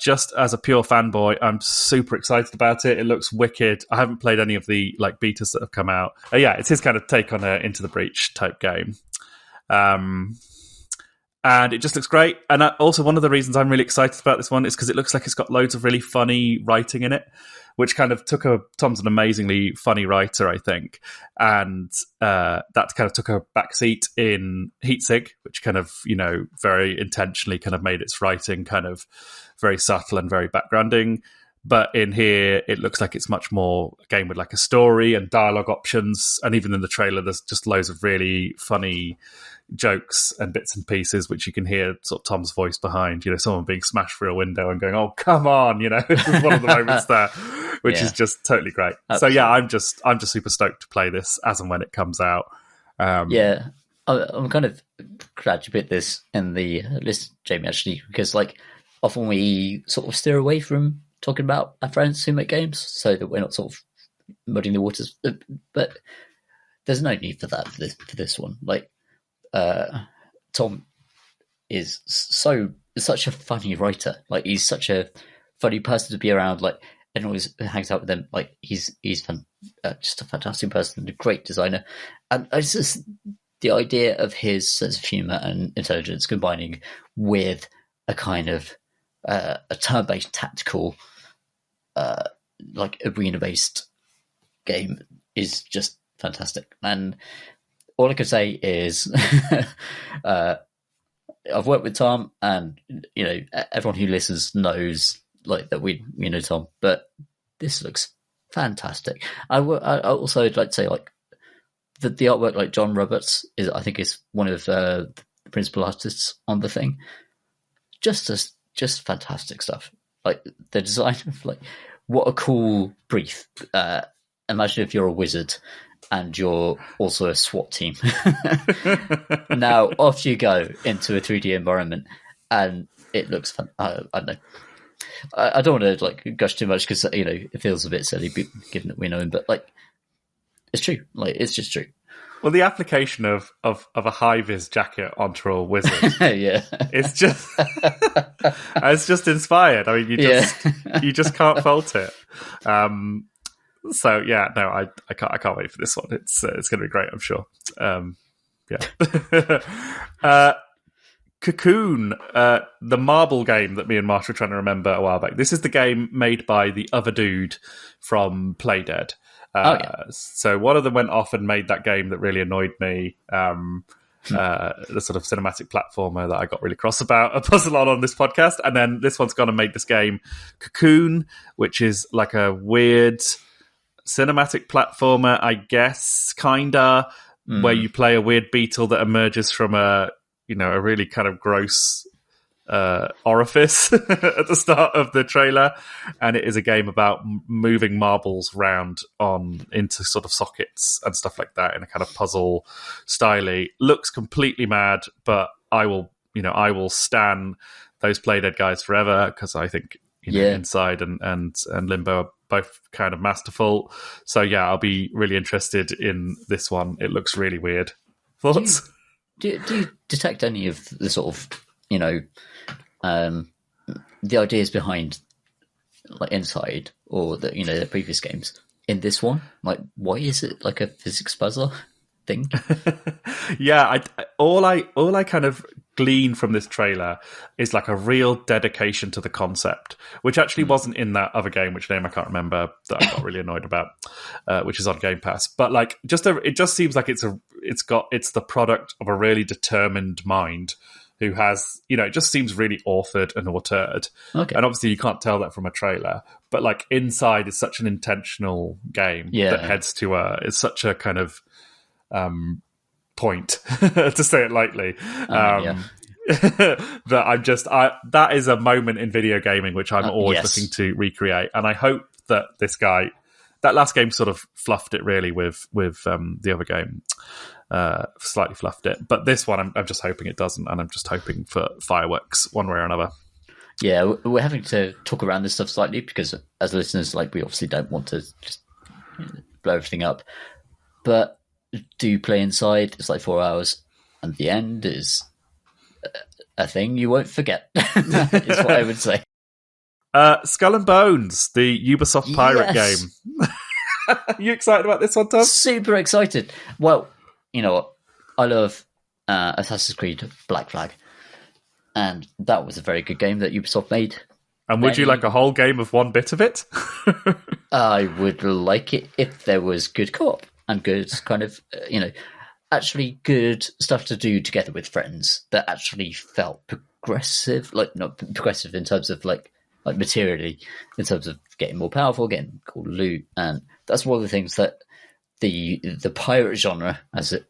just as a pure fanboy, I'm super excited about it. It looks wicked. I haven't played any of the like betas that have come out. It's his kind of take on a Into the Breach type game. And it just looks great. And also one of the reasons I'm really excited about this one is because it looks like it's got loads of really funny writing in it, which kind of Tom's an amazingly funny writer, I think. And that kind of took a backseat in Heatsig, which kind of, very intentionally kind of made its writing kind of very subtle and very backgrounding. But in here, it looks like it's much more a game with like a story and dialogue options. And even in the trailer, there's just loads of really funny jokes and bits and pieces, which you can hear sort of Tom's voice behind, someone being smashed through a window and going, oh, come on, this is one of the moments there, which is just totally great. Absolutely. So yeah, I'm just super stoked to play this as and when it comes out. I'm kind of glad you put this in the list, Jamie, actually, because like often we sort of steer away from talking about our friends who make games so that we're not sort of muddying the waters, but there's no need for that for this one. Like, Tom is such a funny writer. Like, he's such a funny person to be around. Like, anyone who hangs out with him, like he's just a fantastic person, a great designer. And it's just the idea of his sense of humor and intelligence combining with a kind of a turn-based tactical, like arena-based game is just fantastic. And all I can say is I've worked with Tom, and everyone who listens knows like that we know Tom, but this looks fantastic. I also would like to say like the artwork, like John Roberts I think is one of the principal artists on the thing. Just fantastic stuff. Like the design of like what a cool brief. Imagine if you're a wizard and you're also a SWAT team. Now off you go into a 3D environment, and it looks fun. I don't know. I don't want to like gush too much because it feels a bit silly given that we know him, but like it's true. Like it's just true. Well, the application of a high-vis jacket onto a wizard, it's just inspired. I mean, you just can't fault it. So yeah, no, I can't wait for this one. It's going to be great, I'm sure. Cocoon, the marble game that me and Marsh were trying to remember a while back. This is the game made by the other dude from Playdead. So one of them went off and made that game that really annoyed me. The sort of cinematic platformer that I got really cross about a puzzle on this podcast. And then this one's gone and made this game, Cocoon, which is like a weird cinematic platformer, I guess, kinda, where you play a weird beetle that emerges from a really kind of gross orifice at the start of the trailer, and it is a game about moving marbles round into sort of sockets and stuff like that in a kind of puzzle styley. Looks completely mad, but I will stan those Playdead guys forever, because I think Inside and Limbo are both kind of masterful. So yeah, I'll be really interested in this one. It looks really weird. Thoughts? Do you detect any of the sort of the ideas behind like Inside or the previous games in this one? Like, why is it like a physics puzzle thing? Yeah, all I kind of glean from this trailer is like a real dedication to the concept, which actually wasn't in that other game, which name I can't remember, that I got really annoyed about, which is on Game Pass. But like, it just seems like it's the product of a really determined mind who has, it just seems really authored and auteured. Okay. And obviously you can't tell that from a trailer, but like Inside is such an intentional game that heads to it's such a kind of point, to say it lightly, that that is a moment in video gaming which I'm always looking to recreate. And I hope that that last game sort of fluffed it really with the other game. Slightly fluffed it, but this one I'm just hoping it doesn't, and I'm just hoping for fireworks one way or another. Yeah, we're having to talk around this stuff slightly because as listeners, like, we obviously don't want to just blow everything up, but do play Inside. It's like 4 hours, and the end is a thing you won't forget. Is what I would say. Skull and Bones, the Ubisoft pirate game. Are you excited about this one, Tom? Super excited. Well, you know what? I love Assassin's Creed Black Flag, and that was a very good game that Ubisoft made. And would you like a whole game of one bit of it? I would like it if there was good co-op and good kind of, actually good stuff to do together with friends that actually felt progressive, like not progressive in terms of like materially, in terms of getting more powerful, getting cool loot, and that's one of the things that the pirate genre, as it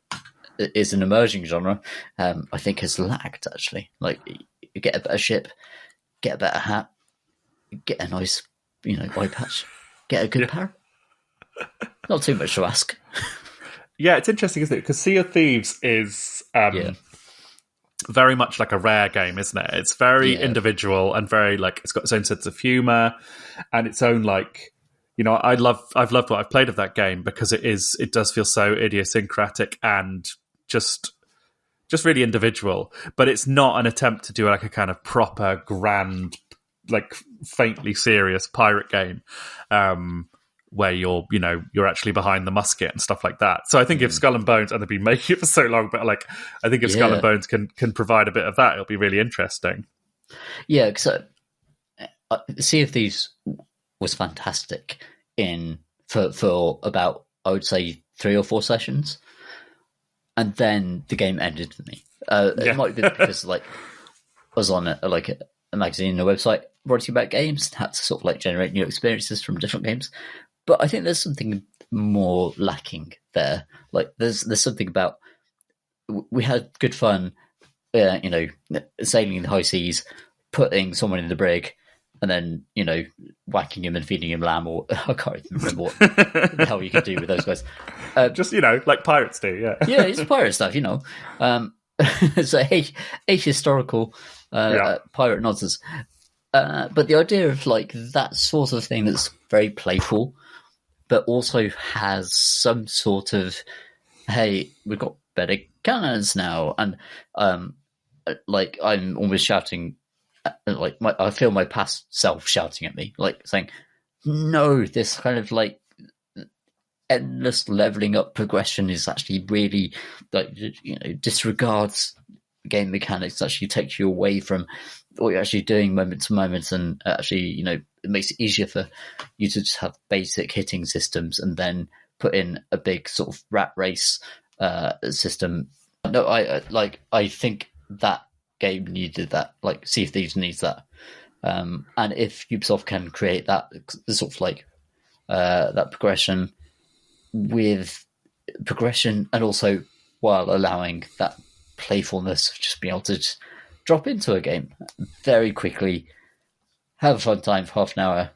is an emerging genre, I think has lacked actually. Like, you get a better ship, get a better hat, get a nice, eye patch, get a good parrot. Not too much to ask. Yeah, it's interesting, isn't it? Because Sea of Thieves is very much like a Rare game, isn't it? It's very individual and very like, it's got its own sense of humor and its own like, I've loved what I've played of that game because it does feel so idiosyncratic and just really individual. But it's not an attempt to do like a kind of proper grand, like faintly serious pirate game. Where you're actually behind the musket and stuff like that. So I think if Skull and Bones, and they've been making it for so long, but like I think if Skull and Bones can provide a bit of that, it'll be really interesting. Yeah, because Sea of Thieves was fantastic for about, I would say, 3 or 4 sessions, and then the game ended for me. It might be because like I was on a magazine and a website writing about games, and had to sort of like generate new experiences from different games. But I think there's something more lacking there. Like there's something about, we had good fun, sailing in the high seas, putting someone in the brig, and then whacking him and feeding him lamb, or I can't even remember what the hell you could do with those guys. Just like pirates do, yeah. Yeah, it's pirate stuff, It's a historical pirate nonsense. But the idea of like that sort of thing that's very playful, but also has some sort of, hey, we've got better cannons now, and like I'm almost shouting, I feel my past self shouting at me, like saying, no, this kind of like endless leveling up progression is actually really like disregards game mechanics actually takes you away from what you're actually doing moment to moment, and actually, it makes it easier for you to just have basic hitting systems and then put in a big sort of rat race system. No, I think that game needed that. Like, Sea of Thieves needs that. And if Ubisoft can create that sort of that progression and also while allowing that playfulness of just being able to just drop into a game very quickly, have a fun time for half an hour,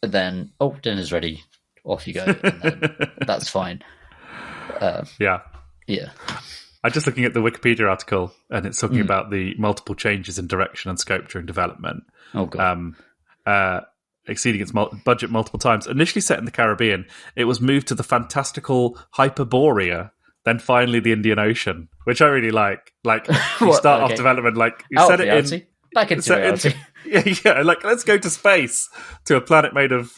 and then, dinner's ready, off you go, and then that's fine. Yeah. I'm just looking at the Wikipedia article, and it's talking about the multiple changes in direction and scope during development. Oh, God. Exceeding its budget multiple times. Initially set in the Caribbean, it was moved to the fantastical Hyperborea, then finally the Indian Ocean, which I really like. Like, you start off development, like, you set it reality. Back into reality. Yeah, like, let's go to space, to a planet made of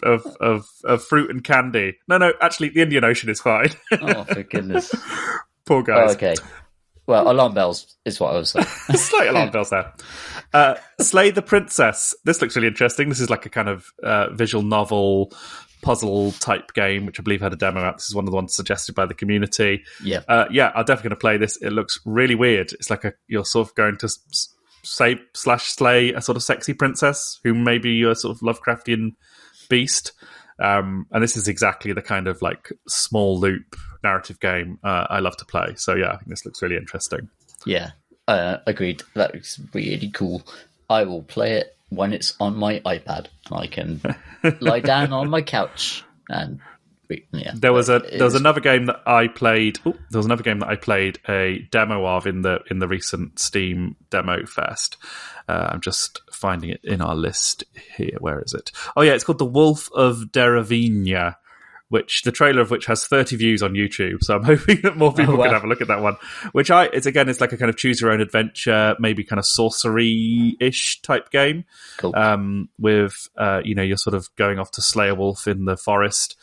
fruit and candy. No, actually, the Indian Ocean is fine. Oh, for goodness. Poor guys. Oh, okay. Well, alarm bells is what I was saying. Slight alarm bells there. Slay the Princess. This looks really interesting. This is like a kind of visual novel puzzle type game, which I believe had a demo out. This is one of the ones suggested by the community. Yeah. I'm definitely going to play this. It looks really weird. It's like you're sort of going to slay a sort of sexy princess who may be a sort of Lovecraftian beast. And this is exactly the kind of like small loop narrative game I love to play. So yeah, I think this looks really interesting. Yeah, agreed. That looks really cool. I will play it when it's on my iPad. I can lie down on my couch and There was another game that I played. There was another game that I played a demo of in the recent Steam Demo Fest. I'm just finding it in our list here. Where is it? Oh yeah, it's called The Wolf of Deravinia, which the trailer of which has 30 views on YouTube. So I'm hoping that more people can have a look at that one. It's like a kind of choose your own adventure, maybe kind of sorcery-ish type game. Cool. With you're sort of going off to slay a wolf in the forest.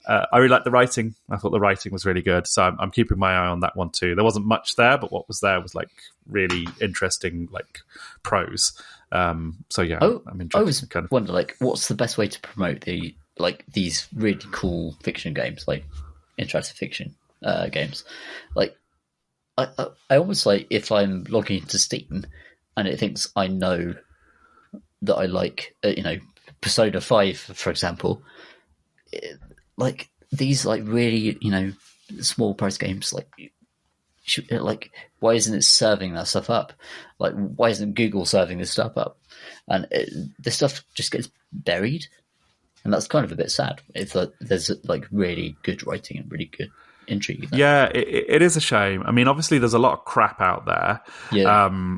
I really liked the writing. I thought the writing was really good. So I'm keeping my eye on that one too. There wasn't much there, but what was there was like really interesting, like prose. So yeah, I'm interested. I was wonder, like, what's the best way to promote these really cool fiction games, like interactive fiction games? Like, I almost like if I'm logging into Steam and it thinks I know that I like, Persona 5, for example. Like these, like really, small price games, like why isn't it serving that stuff up? Like, why isn't Google serving this stuff up? And this stuff just gets buried, and that's kind of a bit sad. It's like there's like really good writing and really good intrigue. Yeah, it is a shame. I mean, obviously there's a lot of crap out there,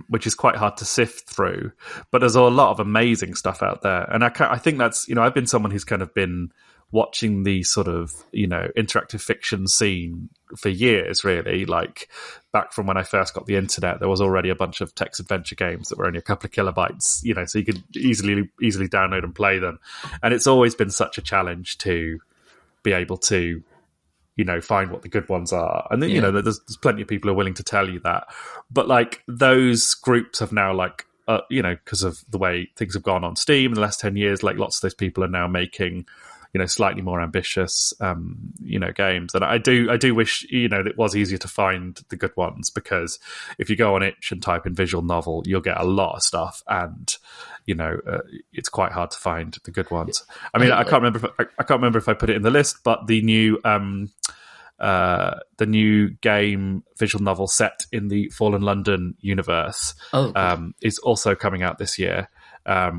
which is quite hard to sift through. But there's a lot of amazing stuff out there, and I think that's I've been someone who's kind of been watching the sort of interactive fiction scene for years, really. Like back from when I first got the internet, there was already a bunch of text adventure games that were only a couple of kilobytes, so you could easily download and play them. And it's always been such a challenge to be able to find what the good ones are. And then there's plenty of people who are willing to tell you that, but like those groups have now because of the way things have gone on Steam in the last 10 years, like lots of those people are now making slightly more ambitious, games. And I do wish, it was easier to find the good ones, because if you go on itch and type in visual novel, you'll get a lot of stuff, and it's quite hard to find the good ones. I mean, I can't remember if I put it in the list, but the new game visual novel set in the Fallen London universe is also coming out this year.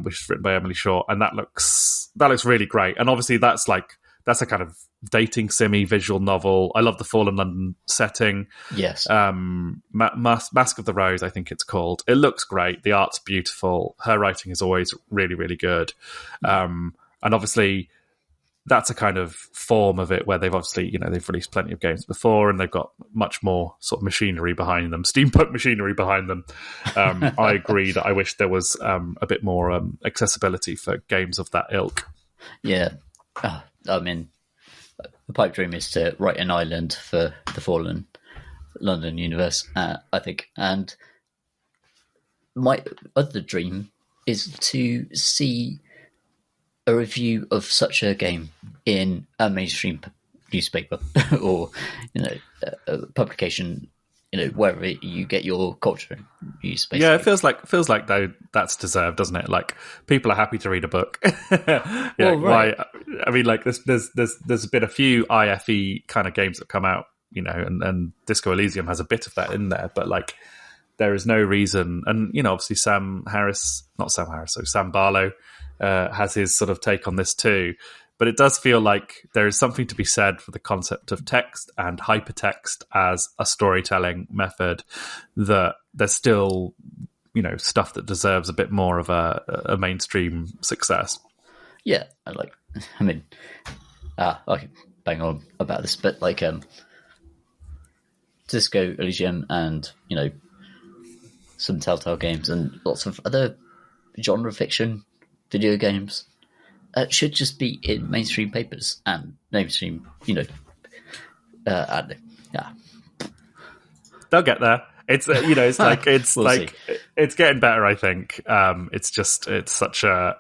Which is written by Emily Shaw, and that looks really great. And obviously that's a kind of dating simi visual novel. I love the Fallen London setting. Yes. Mask of the Rose, I think it's called. It looks great. The art's beautiful. Her writing is always really, really good. And obviously that's a kind of form of it where they've obviously, they've released plenty of games before, and they've got much more sort of machinery behind them, steampunk machinery behind them. I agree that I wish there was a bit more accessibility for games of that ilk. Yeah. I mean, the pipe dream is to write an island for the Fallen London universe, I think. And my other dream is to see a review of such a game in a mainstream newspaper or a publication, wherever you get your culture news. Basically. Yeah, it feels like though that's deserved, doesn't it? Like people are happy to read a book. Well, right. Why? I mean, like there's been a few IFE kind of games that come out, and Disco Elysium has a bit of that in there, but like there is no reason. And obviously Sam Barlow has his sort of take on this too. But it does feel like there is something to be said for the concept of text and hypertext as a storytelling method, that there's still, stuff that deserves a bit more of a mainstream success. Yeah, I can bang on about this, but like Disco Elysium and, some Telltale games and lots of other genre fiction video games should just be in mainstream papers and mainstream, and, yeah. They'll get there. It's it's like We'll it's getting better. I think it's such a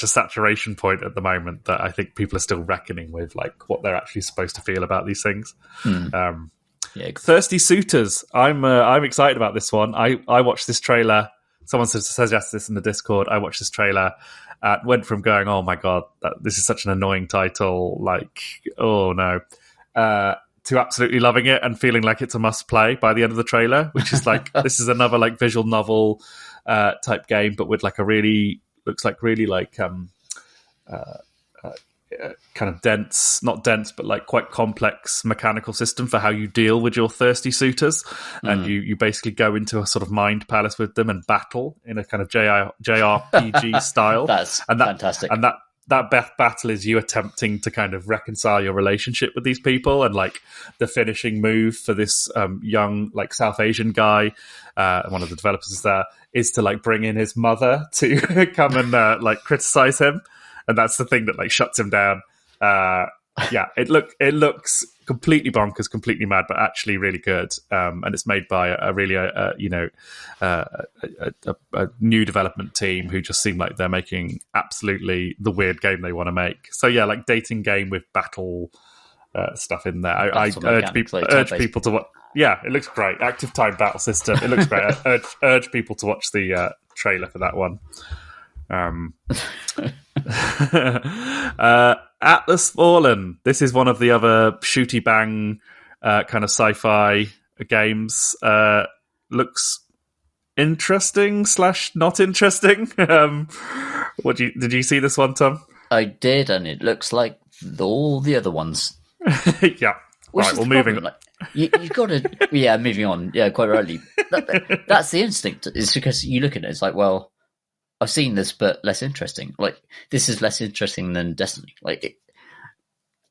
saturation point at the moment that I think people are still reckoning with like what they're actually supposed to feel about these things. Yeah. Thirsty Suitors. I'm excited about this one. I watched this trailer. Someone suggested this in the Discord. I watched this trailer. Went from going, oh my god, this is such an annoying title, like, oh no, to absolutely loving it and feeling like it's a must play by the end of the trailer, which is like, this is another like visual novel type game, but with like a really, looks like really like kind of dense, not dense, but like quite complex mechanical system for how you deal with your thirsty suitors. And you basically go into a sort of mind palace with them and battle in a kind of JRPG style. Fantastic. And that battle is you attempting to kind of reconcile your relationship with these people. And like the finishing move for this young like South Asian guy, one of the developers is there, is to like bring in his mother to come and like criticize him. And that's the thing that like shuts him down. It looks completely bonkers, completely mad, but actually really good. And it's made by a new development team who just seem like they're making absolutely the weird game they want to make. So yeah, like dating game with battle stuff in there. I urge people to watch. Yeah, it looks great. Active time battle system. It looks great. I urge people to watch the trailer for that one. Atlas Fallen. This is one of the other shooty bang kind of sci-fi games. Looks interesting / not interesting. Did you see this one, Tom? I did, and it looks like all the other ones. Yeah. Right, well, moving on. Like, you've got to, moving on. Yeah, quite rightly. That's the instinct. It's because you look at it, it's like, well, I've seen this, but less interesting. Like, this is less interesting than Destiny. Like,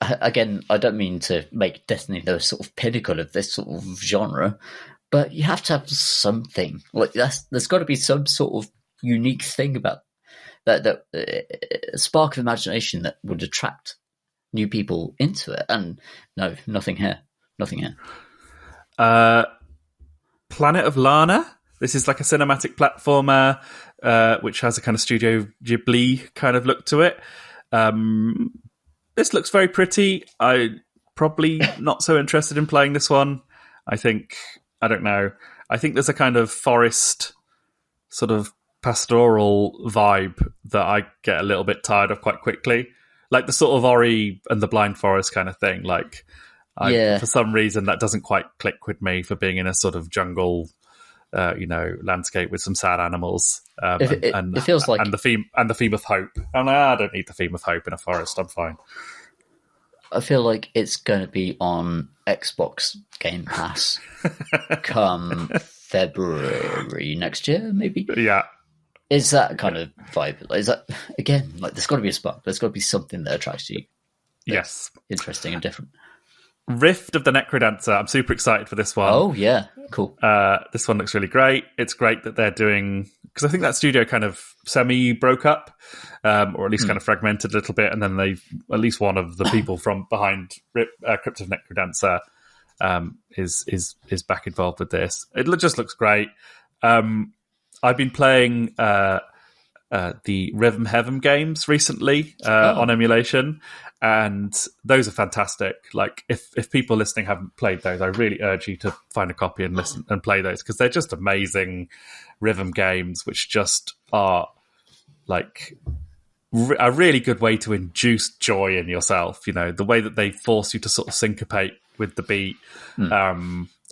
again, I don't mean to make Destiny the sort of pinnacle of this sort of genre, but you have to have something. Like, there's got to be some sort of unique thing about that spark of imagination that would attract new people into it. And no, nothing here. Planet of Lana. This is like a cinematic platformer, which has a kind of Studio Ghibli kind of look to it. This looks very pretty. I probably not so interested in playing this one. I don't know. I think there's a kind of forest sort of pastoral vibe that I get a little bit tired of quite quickly. Like the sort of Ori and the Blind Forest kind of thing. Like, for some reason, that doesn't quite click with me for being in a sort of jungle landscape with some sad animals. It feels like, and the theme of hope. I'm like, I don't need the theme of hope in a forest. I'm fine. I feel like it's going to be on Xbox Game Pass come February next year, maybe. Yeah. Is that kind of vibe? Is that, again, like, there's got to be a spark. There's got to be something that attracts you. Yes. Interesting and different. Rift of the Necrodancer. I'm super excited for this one. Oh, yeah. Cool. This one looks really great. It's great that they're doing... Because I think that studio kind of semi-broke up, or at least kind of fragmented a little bit, and then at least one of the people from behind Crypt of Necrodancer is back involved with this. It just looks great. I've been playing the Rhythm Heaven games recently on emulation, and those are fantastic. Like, if people listening haven't played those, I really urge you to find a copy and listen and play those, because they're just amazing rhythm games, which just are like a really good way to induce joy in yourself. You know, the way that they force you to sort of syncopate with the beat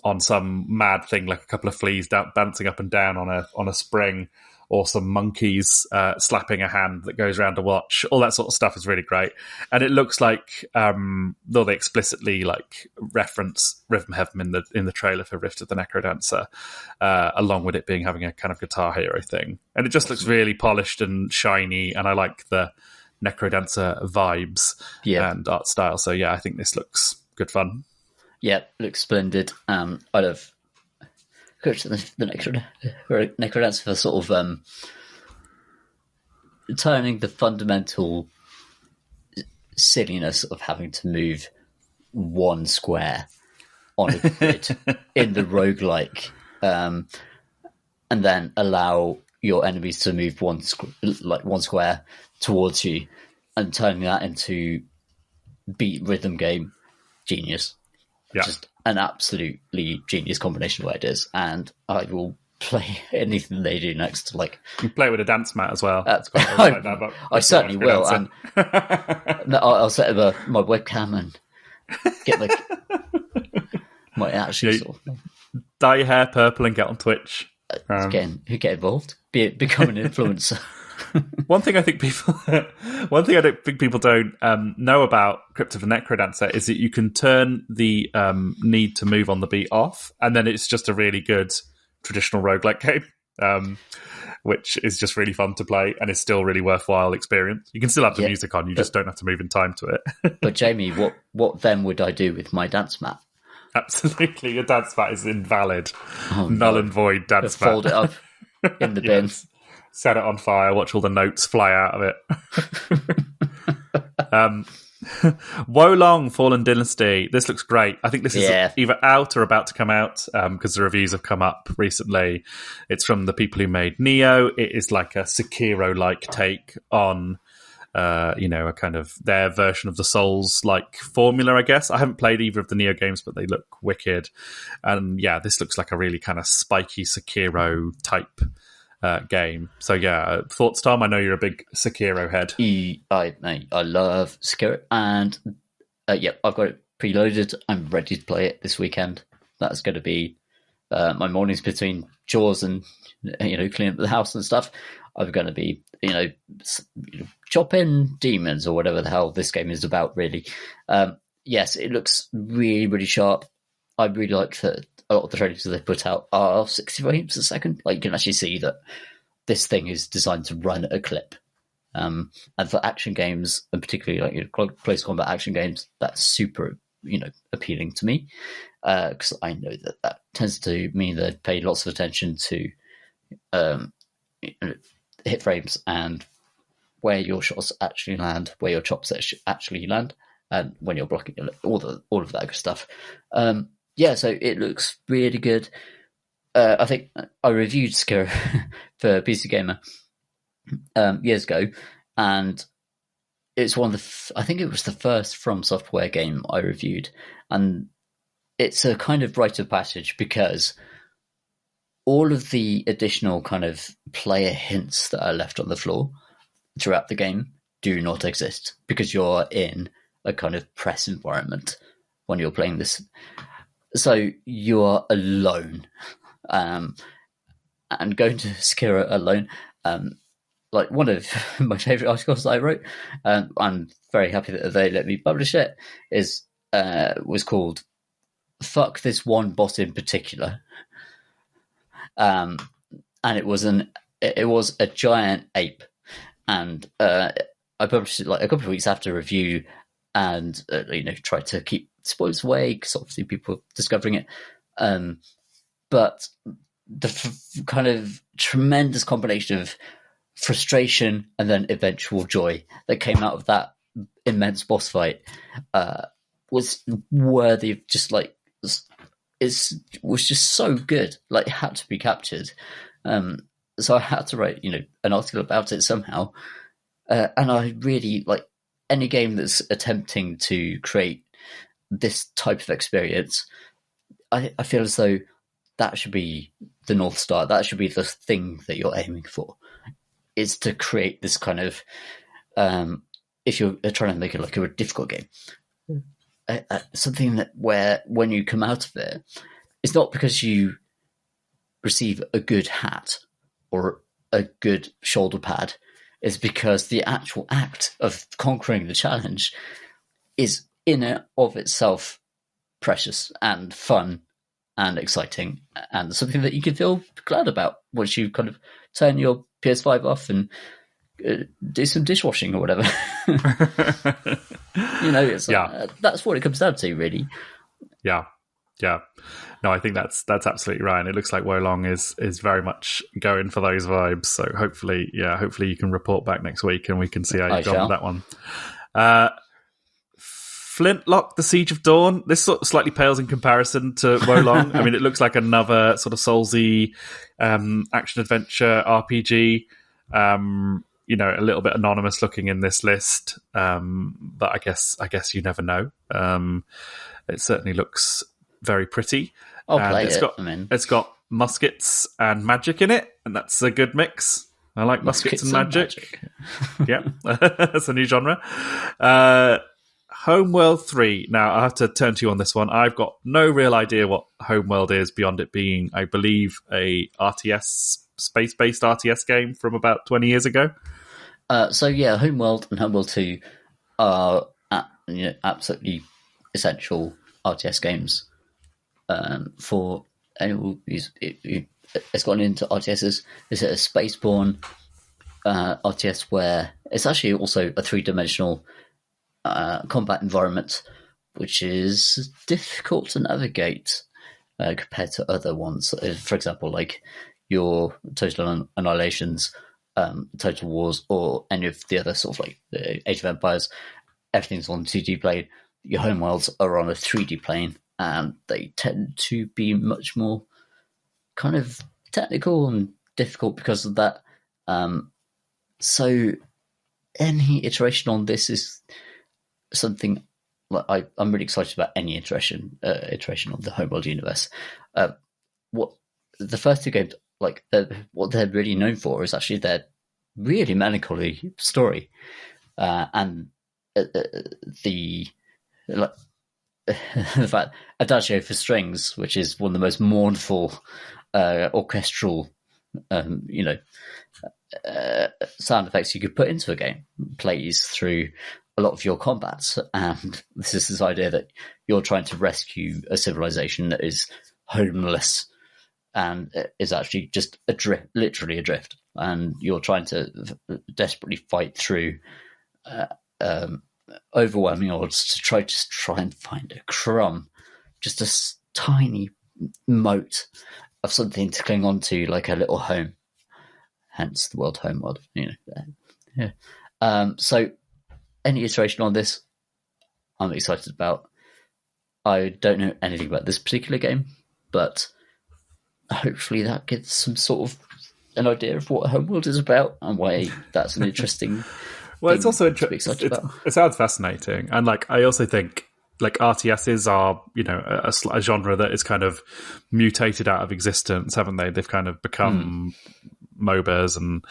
on some mad thing, like a couple of fleas bouncing up and down on a spring, or some monkeys slapping a hand that goes around a watch. All that sort of stuff is really great. And it looks like, though they explicitly like reference Rhythm Heaven in the trailer for Rift of the Necrodancer, along with it having a kind of Guitar Hero thing. And it just looks really polished and shiny, and I like the Necrodancer vibes and art style. So yeah, I think this looks good fun. Yeah, looks splendid. I love the Necrodancer for sort of turning the fundamental silliness of having to move one square on a grid in the roguelike, and then allow your enemies to move one square towards you, and turning that into beat rhythm game. Genius. Yeah. Just an absolutely genius combination of ideas, and I will play anything they do next. Like, you can play it with a dance mat as well. I certainly will, and I'll set up my webcam and get my action sort of thing. Dye your hair purple and get on Twitch. Again, who get involved? Become an influencer. One thing I don't think people don't know about Crypt of the Necrodancer is that you can turn the need to move on the beat off, and then it's just a really good traditional roguelike game, which is just really fun to play and is still really worthwhile experience. You can still have the music on, you just don't have to move in time to it. But Jamie, what then would I do with my dance mat? Absolutely, your dance mat is invalid. Null and void dance mat. Fold it up in the bin. Set it on fire, watch all the notes fly out of it. Wolong Fallen Dynasty. This looks great. I think this is either out or about to come out, because the reviews have come up recently. It's from the people who made Neo. It is like a Sekiro-like take on a kind of their version of the Souls-like formula, I guess. I haven't played either of the Neo games, but they look wicked. And yeah, this looks like a really kind of spiky Sekiro type game. So yeah, thoughts, Tom? I know you're a big Sekiro head. I love Sekiro, and I've got it preloaded. I'm ready to play it this weekend. That's going to be my mornings between chores and cleaning up the house and stuff. I'm going to be chopping demons or whatever the hell this game is about. Really, yes, it looks really, really sharp. I really like that a lot of the trailers they put out are 60 frames a second. Like, you can actually see that this thing is designed to run at a clip. And for action games, and particularly like close combat action games, that's super, appealing to me. Because I know that tends to mean they pay lots of attention to hit frames and where your shots actually land, where your chops actually land, and when you're blocking, all of that good stuff. So it looks really good. I think I reviewed Sekiro for PC Gamer years ago, and it's one of I think it was the first From Software game I reviewed, and it's a kind of rite of passage because all of the additional kind of player hints that are left on the floor throughout the game do not exist because you're in a kind of press environment when you're playing this. So you are alone, and going to Sekiro alone, like one of my favourite articles I wrote, I'm very happy that they let me publish it, was called "Fuck This One Boss in Particular," and it was a giant ape, and I published it like a couple of weeks after review, and tried to keep spoilers away because obviously people are discovering it, but the kind of tremendous combination of frustration and then eventual joy that came out of that immense boss fight was worthy of just like was just so good, like it had to be captured. so I had to write, an article about it somehow. And I really like any game that's attempting to create this type of experience. I feel as though that should be the North Star. That should be the thing that you're aiming for, is to create this kind of, if you're trying to make it like a difficult game, something that where when you come out of it, it's not because you receive a good hat or a good shoulder pad. It's because the actual act of conquering the challenge is in and of itself precious and fun and exciting and something that you can feel glad about once you kind of turn your PS5 off and do some dishwashing or whatever. It's that's what it comes down to, really. Yeah. No, I think that's absolutely right. And it looks like Wolong is very much going for those vibes. So hopefully you can report back next week and we can see how you've gone with that one. Flintlock, The Siege of Dawn. This sort of slightly pales in comparison to Wolong. I mean, it looks like another sort of Soulsy action-adventure RPG. A little bit anonymous looking in this list. But I guess you never know. It certainly looks very pretty. I'll play it. It's got muskets and magic in it, and that's a good mix. I like muskets and magic. Yeah, that's a new genre. Homeworld 3. Now, I have to turn to you on this one. I've got no real idea what Homeworld is beyond it being, I believe, a RTS, space-based RTS game from about 20 years ago. Homeworld and Homeworld 2 are absolutely essential RTS games for anyone who's gone into RTSs. It's a spaceborne RTS where it's actually also a three-dimensional combat environment, which is difficult to navigate compared to other ones. For example, like your Total Annihilations, Total Wars, or any of the other sort of like the Age of Empires. Everything's on 2D plane. Your Homeworlds are on a 3D plane, and they tend to be much more kind of technical and difficult because of that. So any iteration on this is something like I'm really excited about. Any iteration of the Homeworld universe. What the first two games, like what they're really known for, is actually their really melancholy story, and the fact Adagio for strings, which is one of the most mournful orchestral, sound effects you could put into a game, plays through a lot of your combats. And this is this idea that you're trying to rescue a civilization that is homeless and is actually just literally adrift, and you're trying to desperately fight through overwhelming odds to try and find a crumb, just a tiny mote of something to cling on to, like a little home. Hence the word Homeworld. So any iteration on this, I'm excited about. I don't know anything about this particular game, but hopefully that gives some sort of an idea of what Homeworld is about and why that's an interesting. Well, it's also interesting. It sounds fascinating, and I also think RTSs are a genre that is kind of mutated out of existence, haven't they? They've kind of become MOBAs and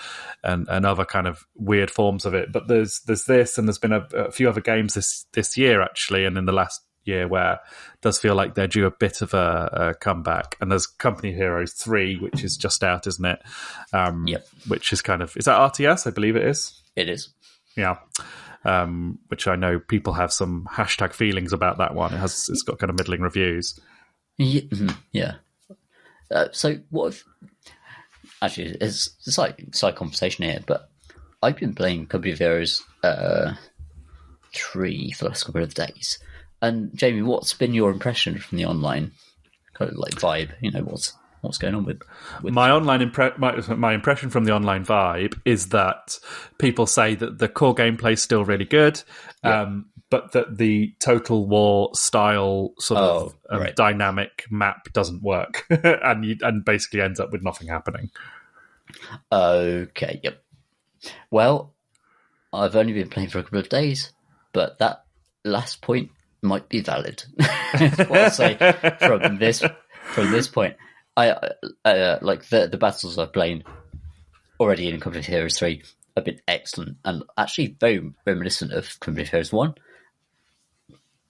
other kind of weird forms of it. But there's this, and there's been a few other games this year actually, and in the last year where it does feel like they're due a bit of a comeback. And there's Company Heroes 3, which is just out, isn't it? Yep. Which is kind of, is that RTS? I believe it is. It is. Yeah. Which I know people have some hashtag feelings about that one. It's got kind of middling reviews. Yeah. So what if, actually, it's a side conversation here, but I've been playing Company of Heroes 3 for the last couple of days. And Jamie, what's been your impression from the online kind of vibe? What's going on with my online my impression from the online vibe is that people say that the core gameplay is still really good, but that the Total War style sort of dynamic map doesn't work, and basically ends up with nothing happening. Okay, yep. Well, I've only been playing for a couple of days, but that last point might be valid. Is what I'll say from this point. I like the battles I've played already in Company of Heroes 3 have been excellent and actually very reminiscent of Company of Heroes 1,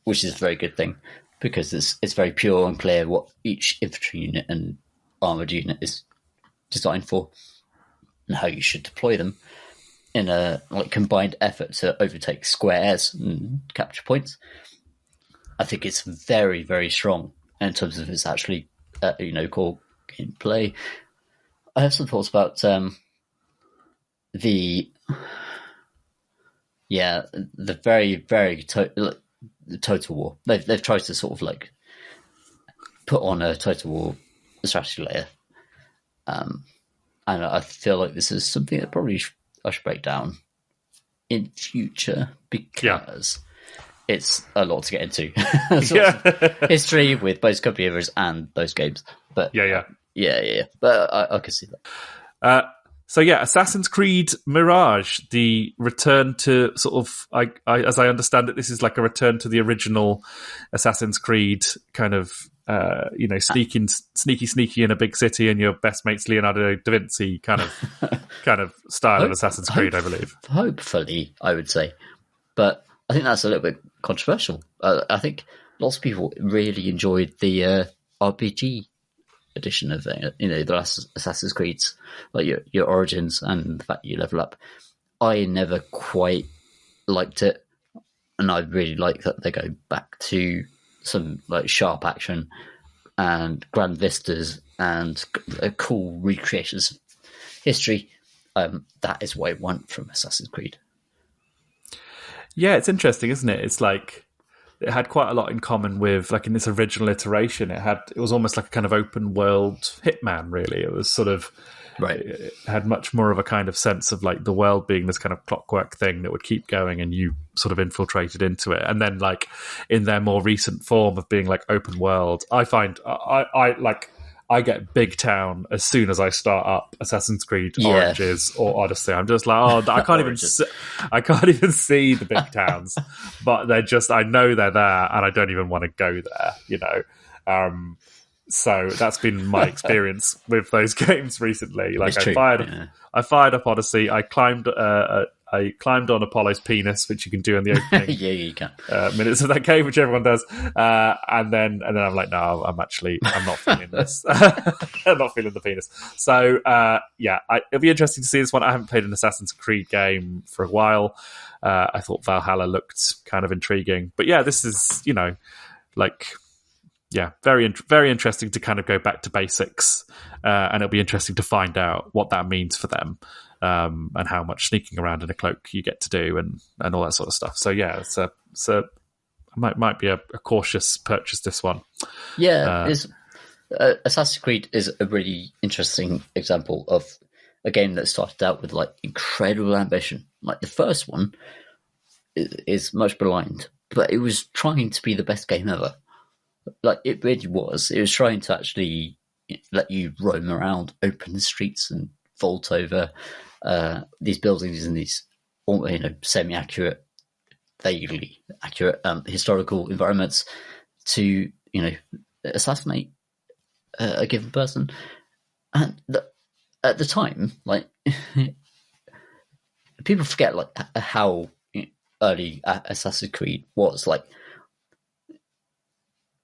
which is a very good thing because it's very pure and clear what each infantry unit and armoured unit is designed for and how you should deploy them in a combined effort to overtake squares and capture points. I think it's very, very strong in terms of its actually, core gameplay. I have some thoughts about the very, very Total War. They've tried to sort of put on a Total War strategy layer, and I feel like this is something that probably I should break down in future because it's a lot to get into. History with both Company of Heroes and those games, but yeah. But I can see that. So yeah, Assassin's Creed Mirage, the return to sort of, as I understand it, this is like a return to the original Assassin's Creed kind of, sneaky in a big city and your best mate's Leonardo da Vinci kind of style of Assassin's Creed, I believe. Hopefully, I would say, but I think that's a little bit controversial. I think lots of people really enjoyed the RPG edition of the last Assassin's Creeds, like your origins and the fact you level up. I never quite liked it, and I really like that they go back to some sharp action and grand vistas and cool recreations of history. That is what I want from Assassin's Creed. Yeah, it's interesting, isn't it? It's like it had quite a lot in common with, in this original iteration, it was almost like a kind of open world Hitman, really. It was sort of, right. It had much more of a kind of sense of the world being this kind of clockwork thing that would keep going and you sort of infiltrated into it. And then in their more recent form of being open world, I find I get big town as soon as I start up Assassin's Creed Origins or Odyssey. I'm just I can't even see the big towns, but they're just, I know they're there and I don't even want to go there, So that's been my experience with those games recently. I fired up Odyssey. I climbed on Apollo's penis, which you can do in the opening. Yeah, you can. Minutes of that game, which everyone does, and then I'm like, no, I'm not feeling this. I'm not feeling the penis. So it'll be interesting to see this one. I haven't played an Assassin's Creed game for a while. I thought Valhalla looked kind of intriguing, but yeah, this is very very interesting to kind of go back to basics, and it'll be interesting to find out what that means for them. And how much sneaking around in a cloak you get to do and all that sort of stuff. So yeah, it's might be a cautious purchase, this one. Yeah, Assassin's Creed is a really interesting example of a game that started out with incredible ambition. The first one is much maligned, but it was trying to be the best game ever. It really was. It was trying to actually let you roam around open streets and vault over these buildings in these semi-accurate, vaguely accurate historical environments to assassinate a given person. And at the time, people forget how early Assassin's Creed was.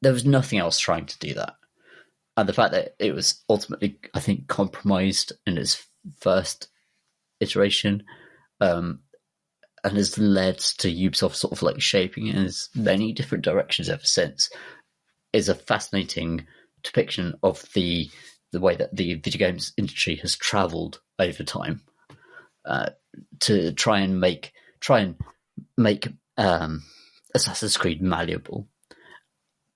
There was nothing else trying to do that. And the fact that it was ultimately, I think, compromised in its first iteration, and has led to Ubisoft sort of shaping it in as many different directions ever since, is a fascinating depiction of the way that the video games industry has travelled over time, to try and make Assassin's Creed malleable.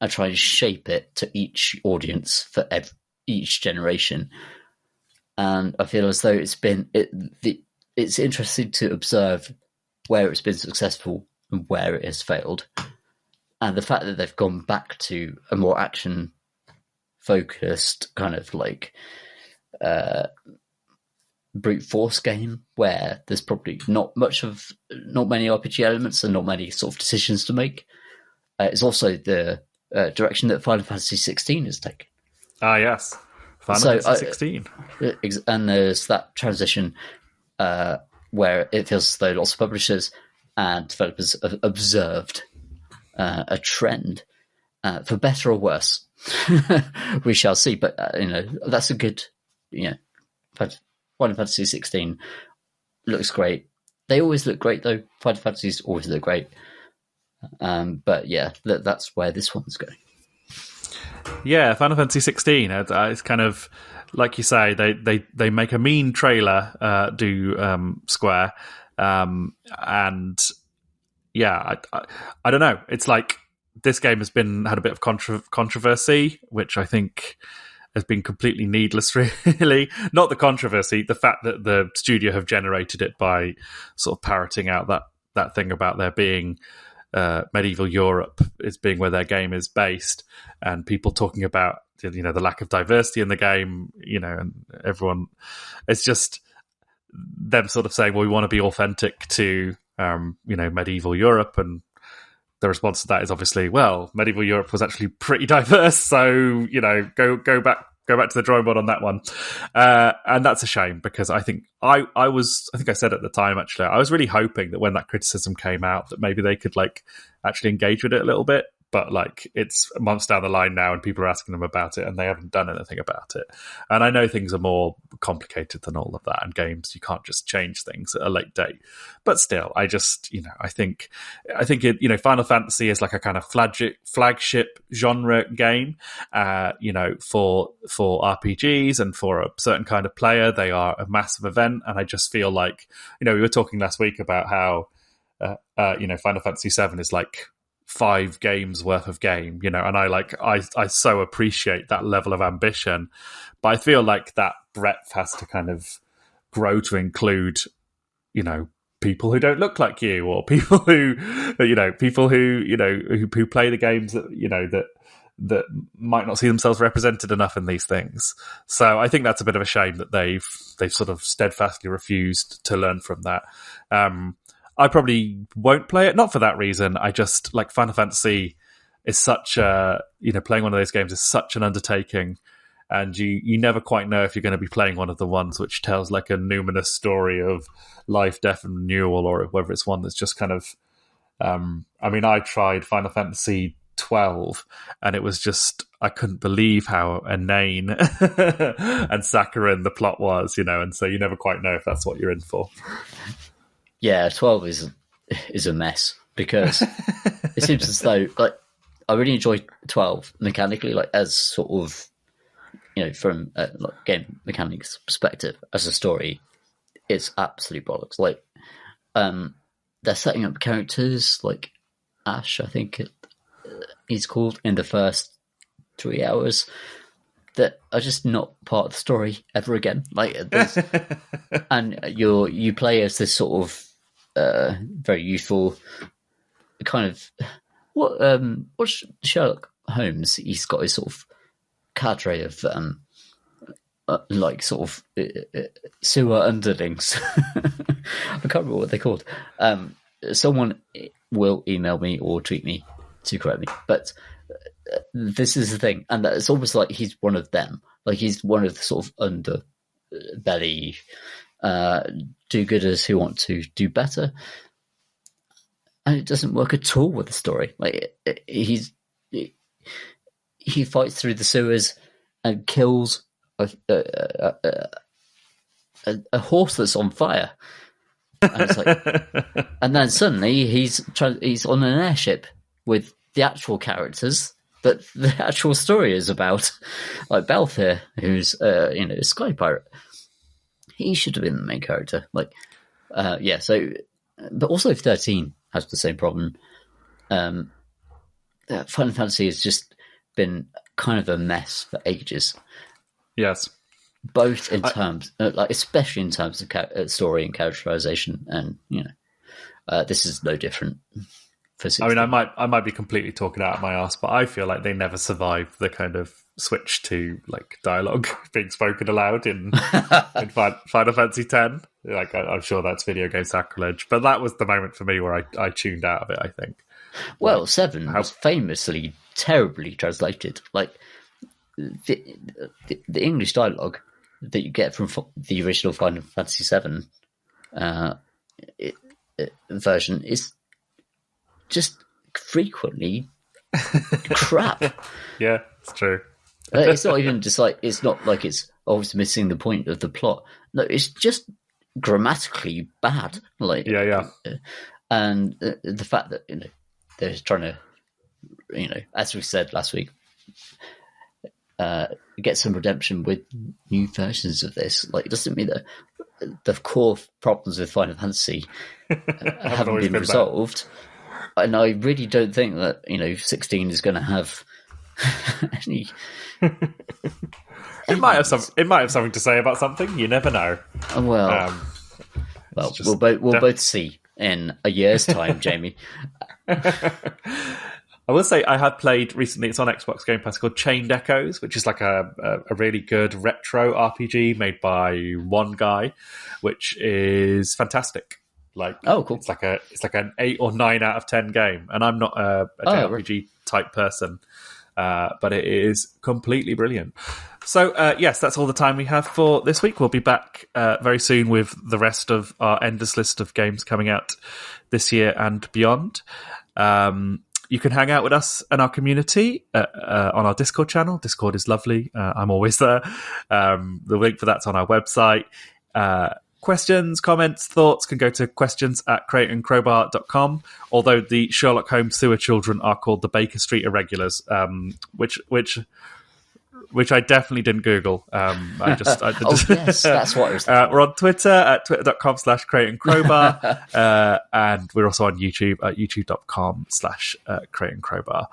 I try and shape it to each audience for each generation, and I feel as though it's interesting to observe where it's been successful and where it has failed, and the fact that they've gone back to a more action-focused kind of brute force game where there's probably not many RPG elements and not many sort of decisions to make. It's also the direction that Final Fantasy 16 has taken. Ah, yes. Final Fantasy 16. And there's that transition where it feels as though lots of publishers and developers have observed a trend, for better or worse. We shall see. But that's a good. Final Fantasy 16 looks great. They always look great, though. Final Fantasies always look great. But yeah, that's where this one's going. Yeah, Final Fantasy 16. It's kind of like you say. They make a mean trailer. Square, and yeah, I don't know. It's like this game has had a bit of controversy, which I think has been completely needless, really. Not the controversy, the fact that the studio have generated it by sort of parroting out that thing about there being medieval Europe as being where their game is based, and people talking about the lack of diversity in the game, and everyone. It's just them sort of saying, well, we want to be authentic to medieval Europe, and the response to that is obviously, well, medieval Europe was actually pretty diverse, so go back to the drawing board on that one, and that's a shame, because I think I said at the time, actually, I was really hoping that when that criticism came out that maybe they could actually engage with it a little bit, but it's months down the line now and people are asking them about it and they haven't done anything about it. And I know things are more complicated than all of that, and games, you can't just change things at a late date, but still, I just I think it, Final Fantasy is like a kind of flagship genre game, for RPGs, and for a certain kind of player they are a massive event. And I just feel like we were talking last week about how Final Fantasy 7 is like 5 games worth of game, and I so appreciate that level of ambition, but I feel like that breadth has to kind of grow to include, people who don't look like you, or people who, who play the games that might not see themselves represented enough in these things. So I think that's a bit of a shame that they've sort of steadfastly refused to learn from that. I probably won't play it, not for that reason. I just like Final Fantasy is such a, playing one of those games is such an undertaking, and you never quite know if you're going to be playing one of the ones which tells like a numinous story of life, death, and renewal, or whether it's one that's just kind of. I tried Final Fantasy 12, and it was just, I couldn't believe how inane and saccharine the plot was, and so you never quite know if that's what you're in for. Yeah, 12 is a mess, because it seems as though I really enjoy 12 mechanically, as sort of from a game mechanics perspective. As a story, it's absolute bollocks. They're setting up characters like Ash, I think he's called, in the first 3 hours that are just not part of the story ever again. And you play as this sort of very youthful kind of what's Sherlock Holmes? He's got his sort of cadre of sewer underlings. I can't remember what they're called. Someone will email me or tweet me to correct me, but this is the thing, and it's almost like he's one of them. He's one of the sort of underbelly do-gooders who want to do better, and it doesn't work at all with the story. He fights through the sewers and kills a horse that's on fire, and it's and then suddenly he's on an airship with the actual characters that the actual story is about, like Balthier, who's a sky pirate. He should have been the main character. So, but also 13 has the same problem. Final Fantasy has just been kind of a mess for ages. Yes. Both in terms, especially in terms of story and characterization, and this is no different. for 16. I mean, I might be completely talking out of my ass, but I feel like they never survived the kind of switch to like dialogue being spoken aloud in Final Fantasy X. Like, I'm sure that's video game sacrilege, but that was the moment for me where I tuned out of it, I think. Well, 7 was famously terribly translated. Like, the English dialogue that you get from the original Final Fantasy VII version is just frequently crap. Yeah, it's true. It's not even just like, it's not like it's always missing the point of the plot. No, it's just grammatically bad. Like, yeah. And the fact that, they're trying to, as we said last week, get some redemption with new versions of this. Like, it doesn't mean that the core problems with Final Fantasy haven't been resolved. And I really don't think that 16 is going to have any. It might have something to say about something. You never know. Well, we'll both see in a year's time, Jamie. I will say I have played recently. It's on Xbox Game Pass, called Chained Echoes, which is like a really good retro RPG made by one guy, which is fantastic. Like, oh, cool! It's like an 8 or 9 out of 10 game, and I'm not a JRPG type person, but it is completely brilliant. So yes, that's all the time we have for this week. We'll be back very soon with the rest of our endless list of games coming out this year and beyond. You can hang out with us and our community on our Discord channel. Discord is lovely. I'm always there. The link for that's on our website. Questions, comments, thoughts can go to questions@crateandcrowbar.com. Although the Sherlock Holmes sewer children are called the Baker Street Irregulars, which I definitely didn't Google. Yes, that's what it was. We're on Twitter at twitter.com/crateandcrowbar. And we're also on YouTube at youtube.com/crateandcrowbar.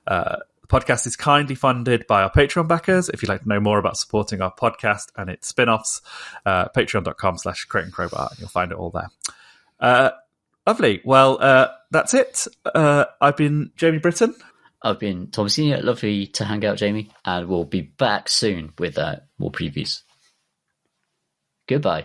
The podcast is kindly funded by our Patreon backers. If you'd like to know more about supporting our podcast and its spin-offs, patreon.com/crateandcrowbar, and you'll find it all there. Lovely. Well, that's it. I've been Jamie Brittain. I've been Tom Senior. Lovely to hang out, Jamie. And we'll be back soon with more previews. Goodbye.